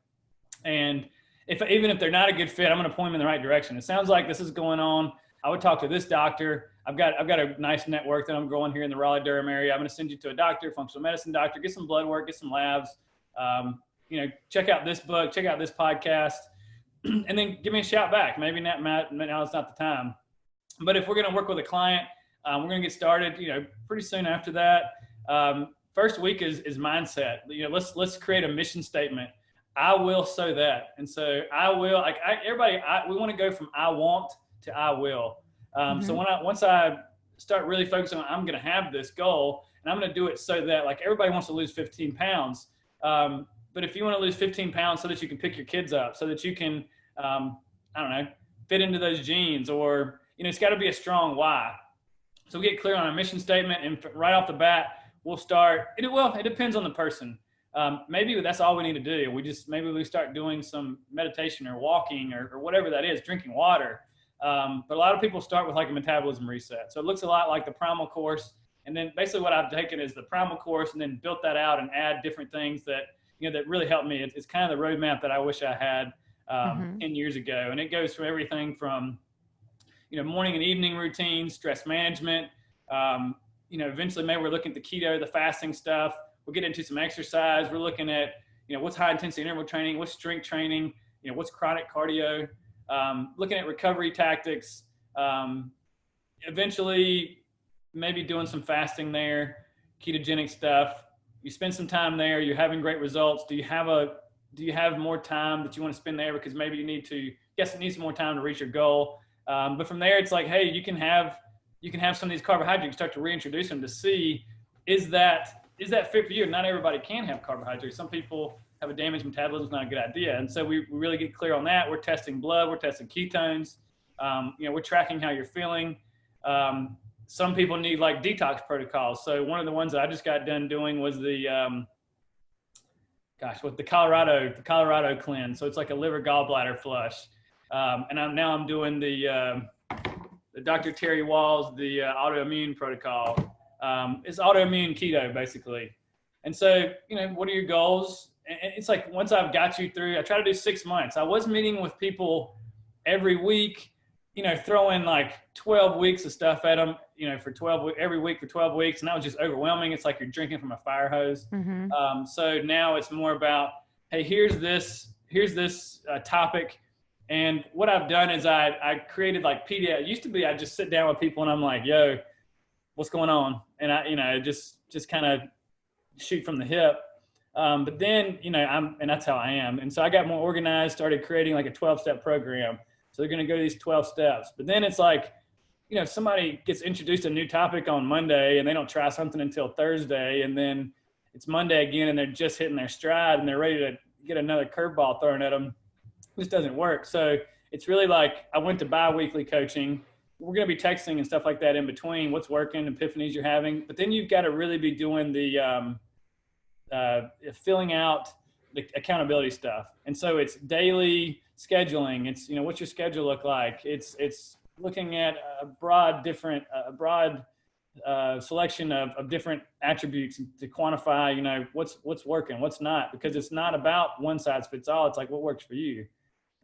And even if they're not a good fit, I'm going to point them in the right direction. It sounds like this is going on. I would talk to this doctor. I've got a nice network that I'm growing here in the Raleigh-Durham area. I'm going to send you to a doctor, functional medicine doctor, get some blood work, get some labs, check out this book, check out this podcast, and then give me a shout back. Maybe now it's not the time. But if we're going to work with a client, we're going to get started, pretty soon after that. First week is mindset. Let's create a mission statement. I will so that. And so I will, we want to go from I want to I will. So once I start really focusing on, I'm going to have this goal and I'm going to do it so that, like, everybody wants to lose 15 pounds. But if you want to lose 15 pounds so that you can pick your kids up, so that you can, fit into those jeans, or, it's got to be a strong why. So we get clear on our mission statement, and right off the bat, we'll start. It depends on the person. Maybe that's all we need to do. Maybe we start doing some meditation or walking or whatever that is, drinking water. But a lot of people start with like a metabolism reset. So it looks a lot like the primal course. And then basically what I've taken is the primal course and then built that out and add different things that, that really helped me. It's kind of the roadmap that I wish I had 10 years ago. And it goes from everything from, morning and evening routines, stress management. Eventually maybe we're looking at the keto, the fasting stuff. We'll get into some exercise. We're looking at, what's high intensity interval training, what's strength training, what's chronic cardio, looking at recovery tactics, eventually maybe doing some fasting there, ketogenic stuff. You spend some time there, you're having great results. Do you have more time that you want to spend there? Because maybe you need some more time to reach your goal. But from there, it's like, hey, you can have some of these carbohydrates, start to reintroduce them to see, is that fit for you? Not everybody can have carbohydrates. Some people have a damaged metabolism, it's not a good idea. And so we really get clear on that. We're testing blood, we're testing ketones, we're tracking how you're feeling. Some people need like detox protocols. So one of the ones that I just got done doing was the Colorado cleanse. So it's like a liver gallbladder flush. And I'm doing the Dr. Terry Wall's, the autoimmune protocol. It's autoimmune keto basically. And so, what are your goals? And it's like, once I've got you through, I try to do 6 months. I was meeting with people every week, throwing like 12 weeks of stuff at them, every week for 12 weeks. And that was just overwhelming. It's like you're drinking from a fire hose. Mm-hmm. So now it's more about, hey, here's this topic. And what I've done is I created like PDF. It used to be, I just sit down with people and I'm like, yo, what's going on? And I just kind of shoot from the hip. But then, and that's how I am. And so I got more organized, started creating like a 12-step program. So they're going to go these 12 steps. But then it's like, if somebody gets introduced to a new topic on Monday and they don't try something until Thursday, and then it's Monday again and they're just hitting their stride and they're ready to get another curveball thrown at them, this doesn't work. So it's really like, I went to bi-weekly coaching. We're going to be texting and stuff like that in between, what's working, epiphanies you're having. But then you've got to really be doing the filling out the accountability stuff. And so it's daily scheduling. It's, what's your schedule look like? It's looking at a broad selection of different attributes to quantify, what's working, what's not, because it's not about one size fits all. It's like, what works for you?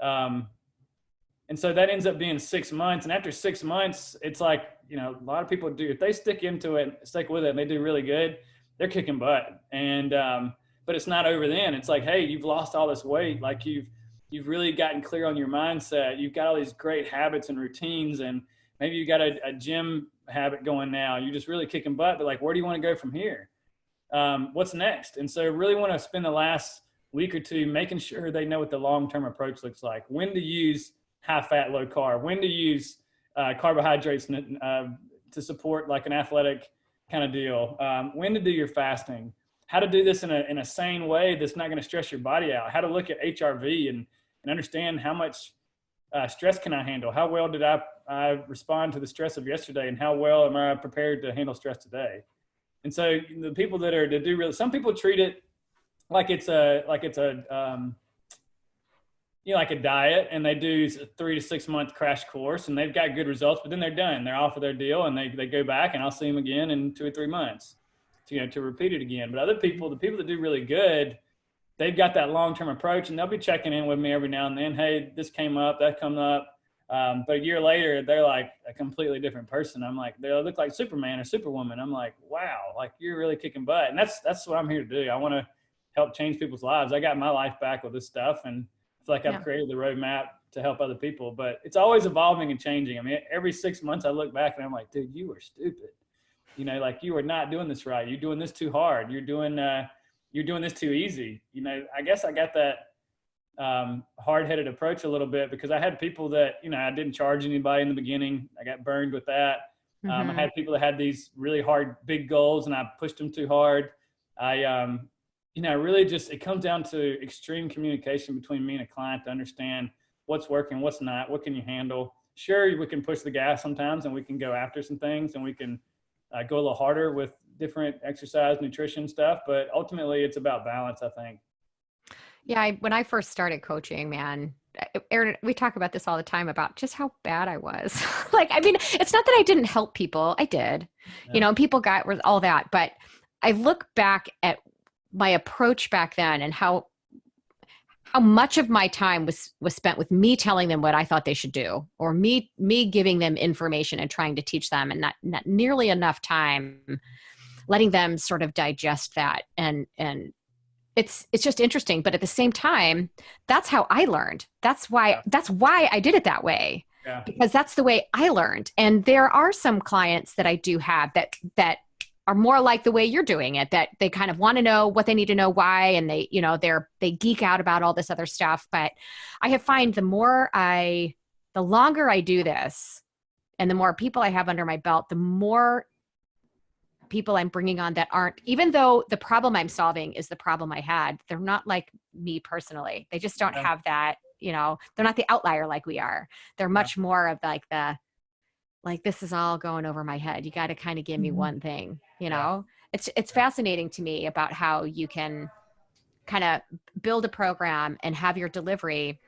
And so that ends up being 6 months. And after 6 months, it's like, a lot of people do, if they stick with it and they do really good, they're kicking butt. And, but it's not over then. It's like, hey, you've lost all this weight. Like you've really gotten clear on your mindset. You've got all these great habits and routines, and maybe you got a gym habit going now. You're just really kicking butt, but like, where do you want to go from here? What's next? And so really want to spend the last week or two making sure they know what the long-term approach looks like, when to use high fat, low carb, when to use carbohydrates to support like an athletic kind of deal, when to do your fasting, how to do this in a sane way that's not going to stress your body out, how to look at HRV and understand how much stress can I handle, how well did I respond to the stress of yesterday, and how well am I prepared to handle stress today. And so the people that do really, some people treat it like it's a like a diet, and they do a 3 to 6 month crash course and they've got good results, but then they're done. They're off of their deal and they go back, and I'll see them again in 2 or 3 months to repeat it again. But other people, the people that do really good, they've got that long-term approach, and they'll be checking in with me every now and then. Hey, this came up, that come up. But a year later, they're like a completely different person. I'm like, they look like Superman or Superwoman. I'm like, wow, like you're really kicking butt. And that's what I'm here to do. I want to help change people's lives. I got my life back with this stuff, and I feel like I've created the roadmap to help other people, but it's always evolving and changing. I mean, every 6 months I look back and I'm like, dude, you were stupid. Like you are not doing this right. You're doing this too hard. You're doing this too easy. I guess I got that hard-headed approach a little bit because I had people that, I didn't charge anybody in the beginning. I got burned with that. I had people that had these really hard, big goals, and I pushed them too hard. Really just, it comes down to extreme communication between me and a client to understand what's working, what's not, what can you handle. Sure, we can push the gas sometimes and we can go after some things and we can go a little harder with different exercise, nutrition stuff, but ultimately it's about balance, I think. Yeah. When I first started coaching, man, Aaron, we talk about this all the time about just how bad I was. It's not that I didn't help people. I did, people got all that, but I look back at my approach back then and how how much of my time was spent with me telling them what I thought they should do, or me giving them information and trying to teach them, and not nearly enough time letting them sort of digest that. And it's just interesting. But at the same time, that's how I learned. That's why I did it that way. Yeah. Because that's the way I learned. And there are some clients that I do have that are more like the way you're doing it, that they kind of want to know what they need to know, why, and they, they geek out about all this other stuff. But I have find the longer I do this and the more people I have under my belt, the more people I'm bringing on that aren't, even though the problem I'm solving is the problem I had, they're not like me personally. They just don't have that, they're not the outlier like we are. They're much more of like, this is all going over my head. You got to kind of give me one thing, It's fascinating to me about how you can kind of build a program and have your delivery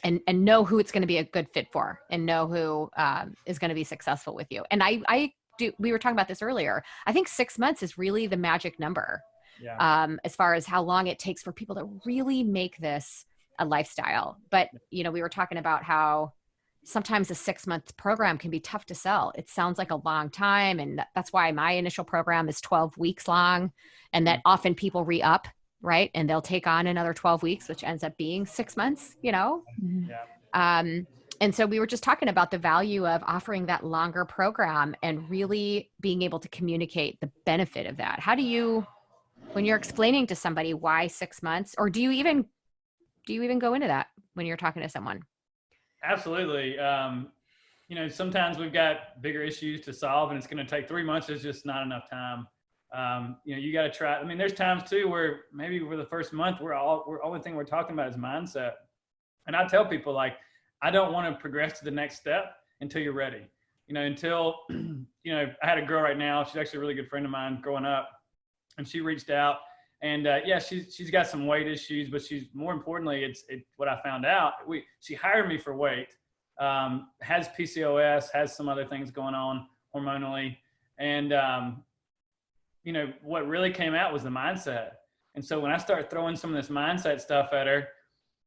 and know who it's going to be a good fit for, and know who is going to be successful with you. And we were talking about this earlier. I think 6 months is really the magic number, as far as how long it takes for people to really make this a lifestyle. But, we were talking about how sometimes a 6-month program can be tough to sell. It sounds like a long time. And that's why my initial program is 12 weeks long, and that often people re-up, right? And they'll take on another 12 weeks, which ends up being 6 months, And so we were just talking about the value of offering that longer program and really being able to communicate the benefit of that. How do you, when you're explaining to somebody why 6 months, or do you even go into that when you're talking to someone? Absolutely. Sometimes we've got bigger issues to solve, and it's going to take 3 months. There's just not enough time. You got to try. I mean, there's times too where maybe for the first month, only thing we're talking about is mindset. And I tell people, like, I don't want to progress to the next step until you're ready. Until, I had a girl right now. She's actually a really good friend of mine growing up, and she reached out. And she's got some weight issues, but she's more importantly, it's what I found out. She hired me for weight, has PCOS, has some other things going on hormonally, and what really came out was the mindset. And so when I started throwing some of this mindset stuff at her,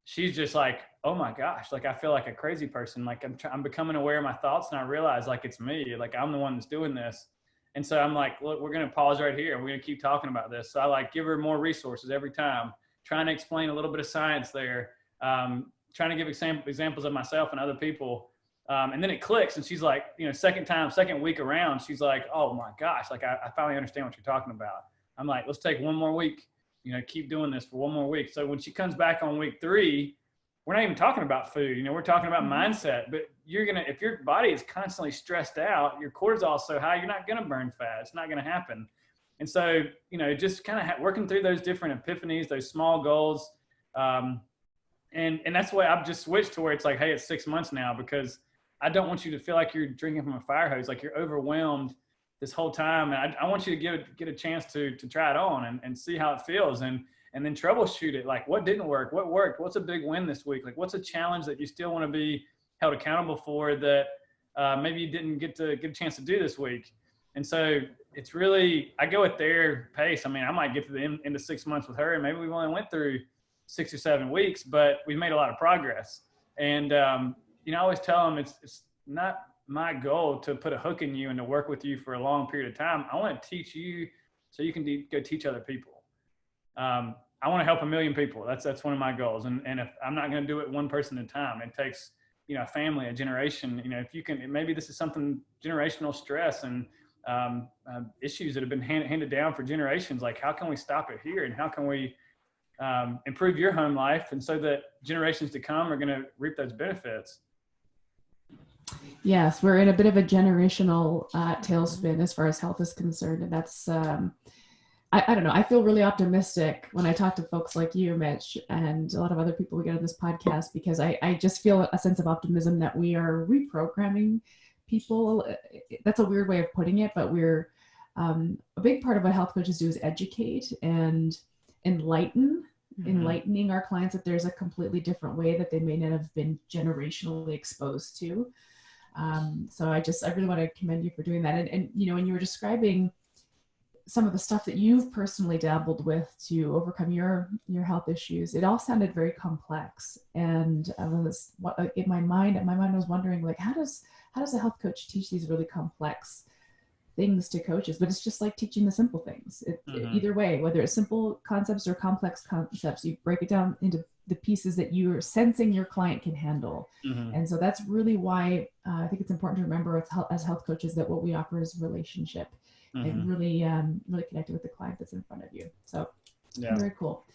she's just like, oh my gosh, like I feel like a crazy person. Like I'm becoming aware of my thoughts, and I realize like it's me, like I'm the one that's doing this. And so I'm like, look, we're going to pause right here. We're going to keep talking about this. So I give her more resources every time, trying to explain a little bit of science there, trying to give examples of myself and other people. And then it clicks, and she's like, second week around, she's like, oh my gosh, like I finally understand what you're talking about. I'm like, let's take one more week, keep doing this for one more week. So when she comes back on week 3, we're not even talking about food, we're talking about mindset. But if your body is constantly stressed out, your cortisol's so high, you're not going to burn fat. It's not going to happen. And so, just kind of working through those different epiphanies, those small goals. And that's why I've just switched to where it's like, hey, it's 6 months now, because I don't want you to feel like you're drinking from a fire hose, like you're overwhelmed this whole time. And I want you to get a chance to try it on and see how it feels. And then troubleshoot it. Like, what didn't work? What worked? What's a big win this week? Like, what's a challenge that you still want to be held accountable for that maybe you didn't get a chance to do this week? And so it's really, I go at their pace. I mean, I might get to the end of 6 months with her, and maybe we've only went through 6 or 7 weeks, but we've made a lot of progress. And, I always tell them it's not my goal to put a hook in you and to work with you for a long period of time. I want to teach you so you can go teach other people. I want to help 1 million people. That's one of my goals. And if I'm not going to do it one person at a time, it takes, a family, a generation, if you can, maybe this is something generational stress and, issues that have been handed down for generations. Like, how can we stop it here? And how can we, improve your home life? And so that generations to come are going to reap those benefits. Yes, we're in a bit of a generational tailspin as far as health is concerned. And that's, I don't know, I feel really optimistic when I talk to folks like you, Mitch, and a lot of other people we get on this podcast, because I just feel a sense of optimism that we are reprogramming people. That's a weird way of putting it, but we're, a big part of what health coaches do is educate and enlightening our clients that there's a completely different way that they may not have been generationally exposed to. So I really want to commend you for doing that. And when you were describing some of the stuff that you've personally dabbled with to overcome your health issues, it all sounded very complex. And I was in my mind I was wondering, like, how does a health coach teach these really complex things to coaches? But it's just like teaching the simple things. Either way, whether it's simple concepts or complex concepts, you break it down into the pieces that you're sensing your client can handle. And so that's really why I think it's important to remember as health coaches that what we offer is relationship and really connected with the client that's in front of you. So very cool.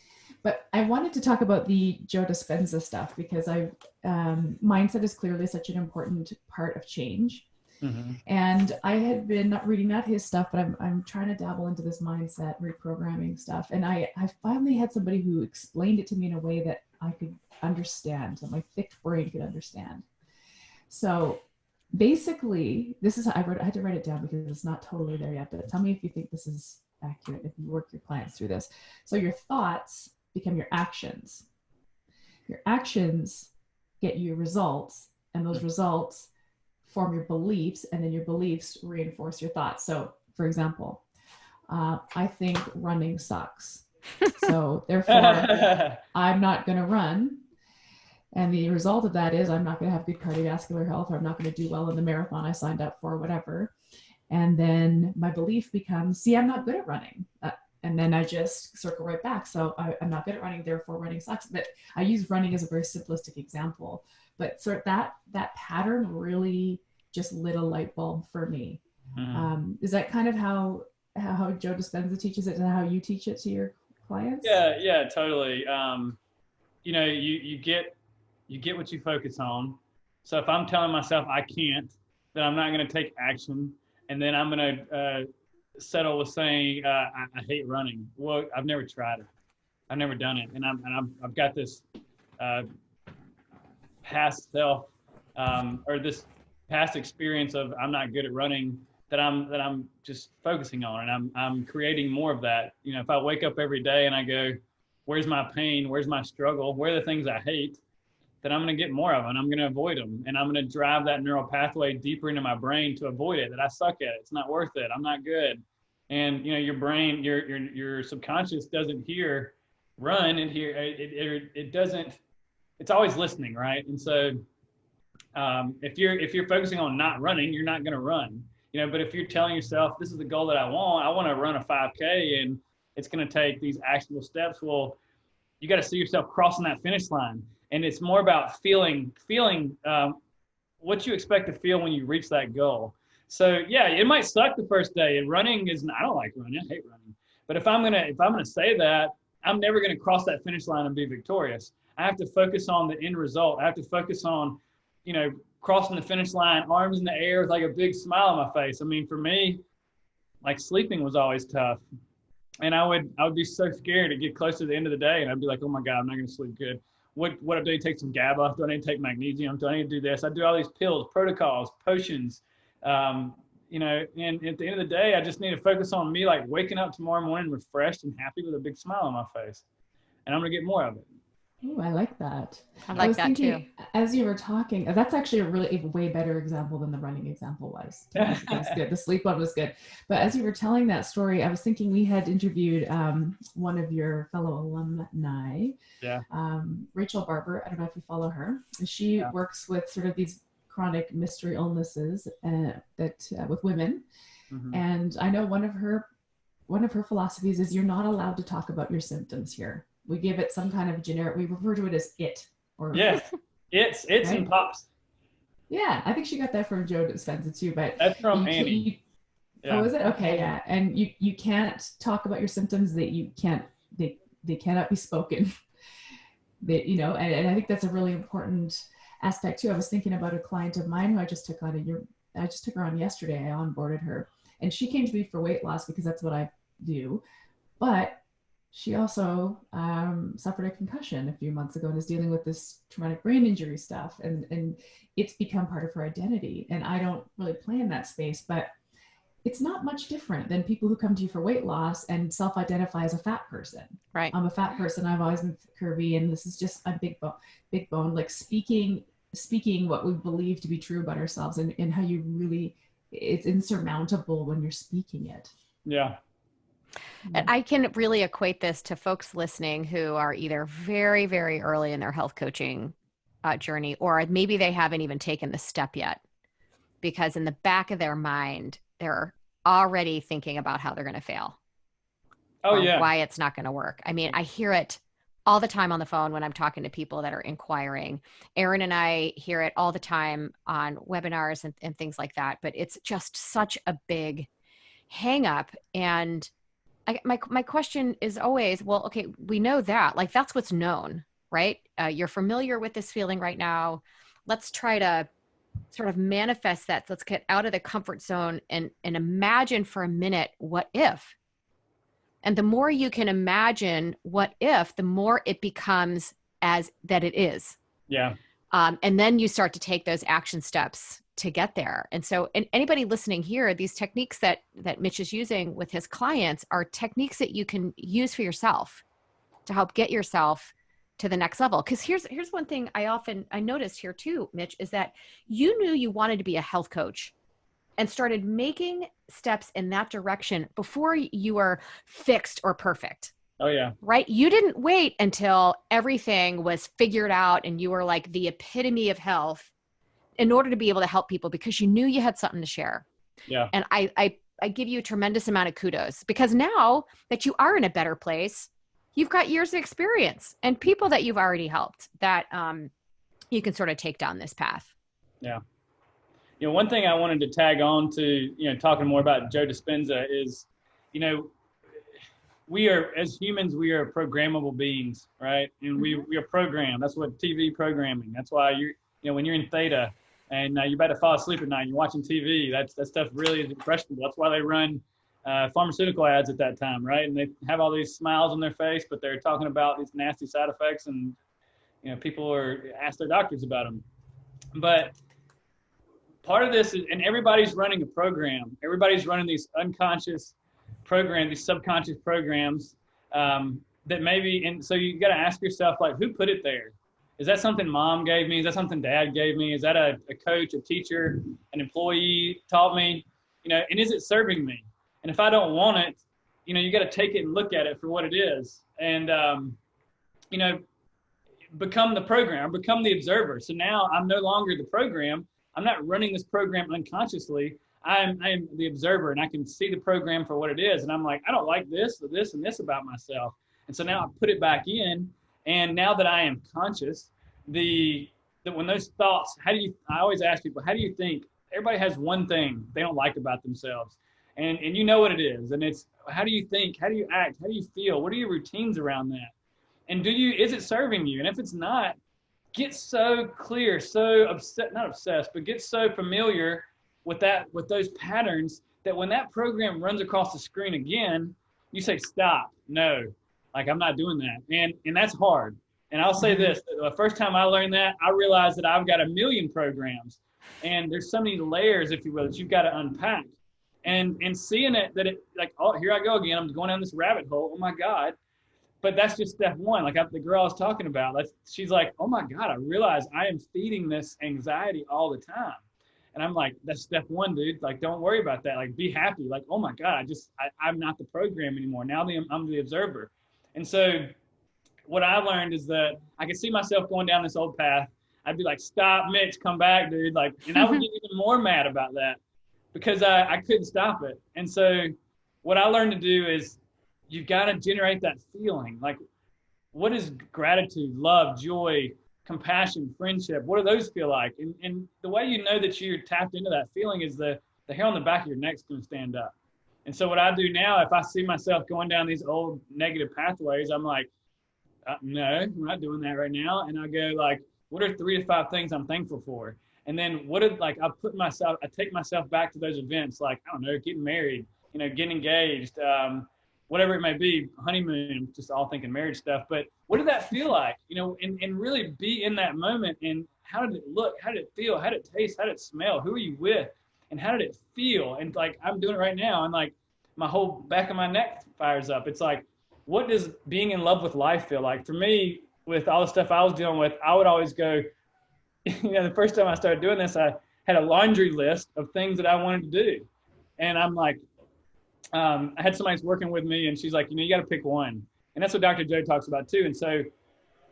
But I wanted to talk about the Joe Dispenza stuff because mindset is clearly such an important part of change. And I had been reading not his stuff, but I'm trying to dabble into this mindset reprogramming stuff. And I finally had somebody who explained it to me in a way that I could understand, that my thick brain could understand. So basically, I had to write it down because it's not totally there yet, but tell me if you think this is accurate, if you work your clients through this. So your thoughts become your actions. Your actions get you results, and those results form your beliefs, and then your beliefs reinforce your thoughts. So for example, I think running sucks. So therefore, I'm not going to run. And the result of that is I'm not going to have good cardiovascular health, or I'm not going to do well in the marathon I signed up for, or whatever. And then my belief becomes, see, I'm not good at running. And then I just circle right back. So I'm not good at running, therefore running sucks. But I use running as a very simplistic example. But sort of that pattern really just lit a light bulb for me. Is that kind of how Joe Dispenza teaches it and how you teach it to your clients? Yeah, totally. You get what you focus on. So if I'm telling myself I can't, then I'm not going to take action. And then I'm going to settle with saying, I hate running. Well, I've never tried it. I've never done it. And I've got this past self or this past experience of I'm not good at running that I'm just focusing on, and I'm creating more of that. If I wake up every day and I go, where's my pain? Where's my struggle? Where are the things I hate? Then I'm going to get more of them. I'm going to avoid them. And I'm going to drive that neural pathway deeper into my brain to avoid it, that I suck at it. It's not worth it. I'm not good. And, your brain, your subconscious doesn't hear run, and it doesn't, it's always listening. Right. And so if you're focusing on not running, you're not going to run, but if you're telling yourself, this is the goal that I want to run a 5K and it's going to take these actionable steps. Well, you got to see yourself crossing that finish line. And it's more about feeling what you expect to feel when you reach that goal. So yeah, it might suck the first day. And running I don't like running. I hate running. But if I'm gonna say that, I'm never gonna cross that finish line and be victorious. I have to focus on the end result. I have to focus on, crossing the finish line, arms in the air with like a big smile on my face. I mean, for me, like sleeping was always tough. And I would be so scared to get close to the end of the day, and I'd be like, oh my God, I'm not gonna sleep good. What do I need to take some GABA? Do I need to take magnesium? Do I need to do this? I do all these pills, protocols, potions, and at the end of the day, I just need to focus on me, like waking up tomorrow morning refreshed and happy with a big smile on my face. And I'm going to get more of it. Oh, I like that. I like that too. As you were talking, that's actually a way better example than the running example was. That's good. The sleep one was good. But as you were telling that story, I was thinking we had interviewed one of your fellow alumni, Rachel Barber. I don't know if you follow her. She works with sort of these chronic mystery illnesses with women. And I know one of her philosophies is you're not allowed to talk about your symptoms here. We give it some kind of generic, we refer to it as it. It's right? And pops. Yeah, I think she got that from Joe Dispenza too, but that's from Annie. Oh, is it? Okay, yeah. And you can't talk about your symptoms, that you can't, they cannot be spoken. And I think that's a really important aspect too. I was thinking about a client of mine who I just took her on yesterday. I onboarded her, and she came to me for weight loss because that's what I do. But she also suffered a concussion a few months ago and is dealing with this traumatic brain injury stuff. And it's become part of her identity. And I don't really play in that space, but it's not much different than people who come to you for weight loss and self-identify as a fat person. Right. I'm a fat person. I've always been curvy, and this is just a big bone, like speaking what we believe to be true about ourselves, and how you really, it's insurmountable when you're speaking it. Yeah. And I can really equate this to folks listening who are either very, very early in their health coaching journey, or maybe they haven't even taken the step yet, because in the back of their mind, they're already thinking about how they're going to fail. Oh, yeah. Why it's not going to work. I mean, I hear it all the time on the phone when I'm talking to people that are inquiring. Erin and I hear it all the time on webinars and things like that, but it's just such a big hang up. And my question is always, well, okay, we know that, like, that's what's known, right? You're familiar with this feeling right now. Let's try to sort of manifest that. Let's get out of the comfort zone and imagine for a minute, what if? And the more you can imagine what if, the more it becomes as that it is. Yeah. And then you start to take those action steps to get there. And so, and anybody listening here, these techniques that Mitch is using with his clients are techniques that you can use for yourself to help get yourself to the next level. Because here's one thing I noticed here too, Mitch, is that you knew you wanted to be a health coach and started making steps in that direction before you were fixed or perfect. Oh, yeah. Right? You didn't wait until everything was figured out and you were like the epitome of health in order to be able to help people, because you knew you had something to share. Yeah. And I give you a tremendous amount of kudos, because now that you are in a better place, you've got years of experience and people that you've already helped that you can sort of take down this path. Yeah. You know, one thing I wanted to tag on to, you know, talking more about Joe Dispenza is, you know, we are, as humans, we are programmable beings, right? And we are programmed. That's what TV programming. That's why when you're in theta and you're about to fall asleep at night and you're watching TV, that stuff really is impressionable. That's why they run pharmaceutical ads at that time, right? And they have all these smiles on their face, but they're talking about these nasty side effects, and, you know, people ask their doctors about them. But part of this is, and everybody's running a program. Everybody's running these unconscious programs, these subconscious programs that maybe, and so you got to ask yourself, like, who put it there? Is that something mom gave me? Is that something dad gave me? Is that a coach, a teacher, an employee taught me? You know, and is it serving me? And if I don't want it, you know, you got to take it and look at it for what it is, and you know, become the program, become the observer. So now I'm no longer the program. I'm not running this program unconsciously. I am the observer, and I can see the program for what it is. And I'm like, I don't like this or this and this about myself. And so now I put it back in. And now that I am conscious, that when those thoughts, I always ask people, how do you think? Everybody has one thing they don't like about themselves. And you know what it is. And it's, how do you think? How do you act? How do you feel? What are your routines around that? And is it serving you? And if it's not, get so clear, so not obsessed, but get so familiar with those patterns that when that program runs across the screen again, you say, stop, no, like, I'm not doing that. And that's hard. And I'll say this, the first time I learned that, I realized that I've got a million programs, and there's so many layers, if you will, that you've got to unpack. And seeing it, like, oh, here I go again, I'm going down this rabbit hole, oh my God. But that's just step one. Like, the girl I was talking about, she's like, oh my God, I realize I am feeding this anxiety all the time. And I'm like, that's step one, dude. Like, don't worry about that. Like, be happy. Like, oh my God, I'm not the program anymore. Now I'm the observer. And so what I learned is that I could see myself going down this old path. I'd be like, stop, Mitch, come back, dude. Like, and I would get even more mad about that because I couldn't stop it. And so what I learned to do is, you've got to generate that feeling. Like, what is gratitude, love, joy, compassion, friendship? What do those feel like? And the way you know that you're tapped into that feeling is the hair on the back of your neck's going to stand up. And so what I do now, if I see myself going down these old negative pathways, I'm like, no, I'm not doing that right now. And I go, like, what are 3 to 5 things I'm thankful for? And then I take myself back to those events, like, I don't know, getting married, you know, getting engaged, whatever it may be, honeymoon, just all thinking marriage stuff. But what did that feel like? You know, and really be in that moment. And how did it look? How did it feel? How did it taste? How did it smell? Who are you with? And how did it feel? And like, I'm doing it right now, and like, my whole back of my neck fires up. It's like, what does being in love with life feel like? For me, with all the stuff I was dealing with, I would always go, you know, the first time I started doing this, I had a laundry list of things that I wanted to do. And I'm like, I had somebody that's working with me, and she's like, you got to pick one. And that's what Dr. Joe talks about too. And so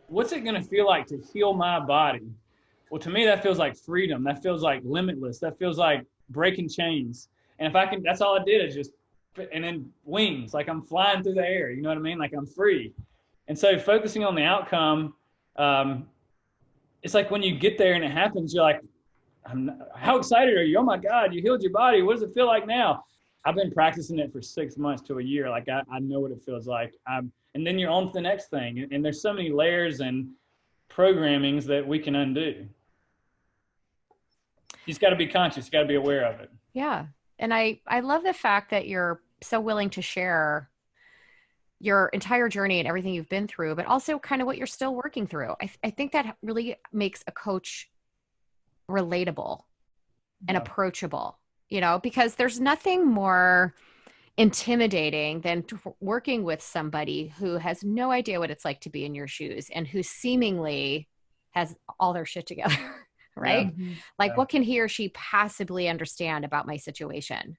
what's it going to feel like to heal my body? Well, to me, that feels like freedom. That feels like limitless. That feels like breaking chains. And if I can, that's all I did is just, and then wings, like I'm flying through the air, you know what I mean? Like I'm free. And so focusing on the outcome, it's like when you get there and it happens, you're like, how excited are you? Oh my God, you healed your body. What does it feel like now? I've been practicing it for 6 months to a year. Like I know what it feels like. And then you're on to the next thing. And there's so many layers and programmings that we can undo. You just got to be conscious. You got to be aware of it. Yeah. And I love the fact that you're so willing to share your entire journey and everything you've been through, but also kind of what you're still working through. I think that really makes a coach relatable and approachable, because there's nothing more intimidating than working with somebody who has no idea what it's like to be in your shoes and who seemingly has all their shit together, right? Yeah. Like what can he or she possibly understand about my situation?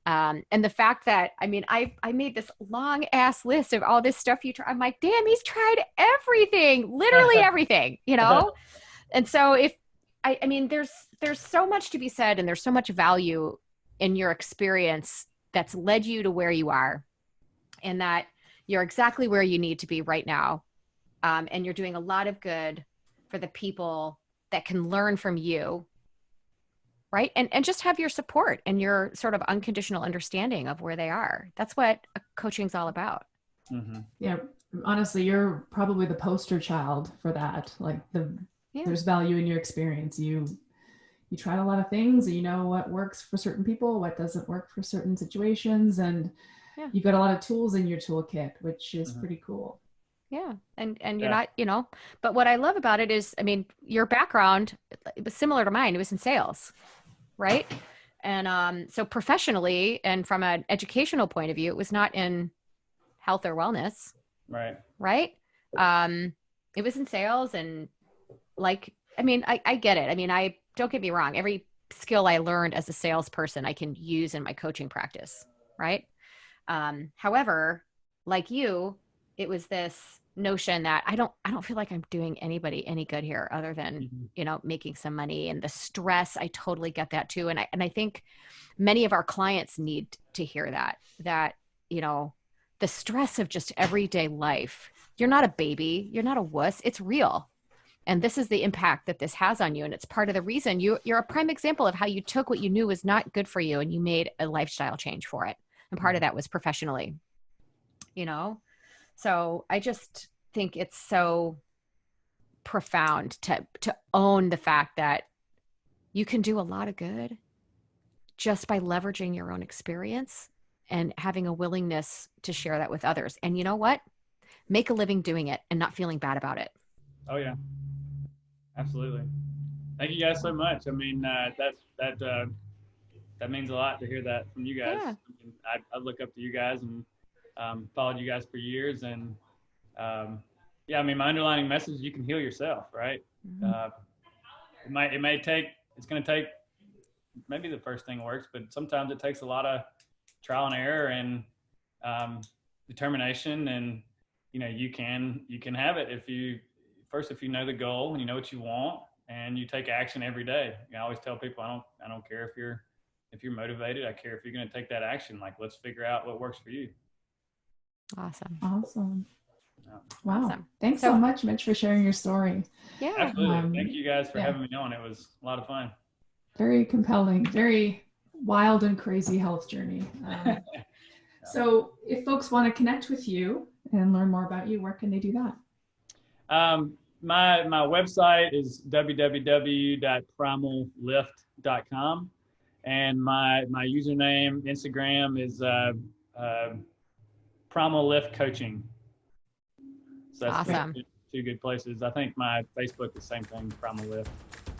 And the fact that, I made this long ass list of all this stuff you try. I'm like, damn, he's tried everything, literally everything, And so there's so much to be said, and there's so much value in your experience that's led you to where you are, and that you're exactly where you need to be right now. And you're doing a lot of good for the people that can learn from you. Right. And just have your support and your sort of unconditional understanding of where they are. That's what coaching's all about. Mm-hmm. Yeah. Honestly, you're probably the poster child for that. Like there's value in your experience. You tried a lot of things, and you know what works for certain people, what doesn't work for certain situations. And you've got a lot of tools in your toolkit, which is pretty cool. Yeah. And you're not, but what I love about it is, your background was similar to mine. It was in sales. Right. And so professionally and from an educational point of view, it was not in health or wellness. Right. Right. It was in sales, and I get it. Don't get me wrong. Every skill I learned as a salesperson, I can use in my coaching practice. Right. However, like you, it was this notion that I don't feel like I'm doing anybody any good here other than, making some money, and the stress. I totally get that too. And I think many of our clients need to hear that, the stress of just everyday life, you're not a baby, you're not a wuss, it's real. And this is the impact that this has on you. And it's part of the reason you're a prime example of how you took what you knew was not good for you and you made a lifestyle change for it. And part of that was professionally, So I just think it's so profound to own the fact that you can do a lot of good just by leveraging your own experience and having a willingness to share that with others. And you know what? Make a living doing it and not feeling bad about it. Oh yeah, absolutely. Thank you guys so much. That means a lot to hear that from you guys. Yeah. I look up to you guys and followed you guys for years, and my underlying message is you can heal yourself, right? Mm-hmm. It's going to take, maybe the first thing works, but sometimes it takes a lot of trial and error and determination, and you can have it if you know the goal and you know what you want and you take action every day. I always tell people, I don't care if you're motivated. I care if you're going to take that action. Like, let's figure out what works for you. Awesome. Wow. Awesome. Thanks so much, Mitch, for sharing your story. Yeah. Absolutely. Thank you guys for having me on. It was a lot of fun. Very compelling, very wild and crazy health journey. So if folks want to connect with you and learn more about you, where can they do that? My website is www.primallift.com, and my username Instagram is Primal Lift Coaching. So that's awesome. Two good places. I think my Facebook is the same thing, Primal Lift.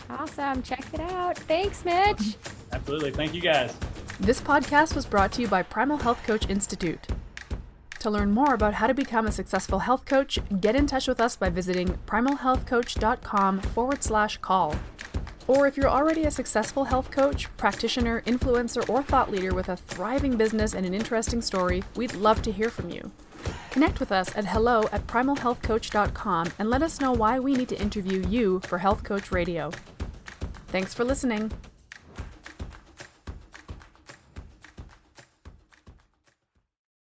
Awesome. Check it out. Thanks, Mitch. Absolutely. Thank you guys. This podcast was brought to you by Primal Health Coach Institute. To learn more about how to become a successful health coach, get in touch with us by visiting primalhealthcoach.com/call. Or if you're already a successful health coach, practitioner, influencer, or thought leader with a thriving business and an interesting story, we'd love to hear from you. Connect with us at hello@primalhealthcoach.com and let us know why we need to interview you for Health Coach Radio. Thanks for listening.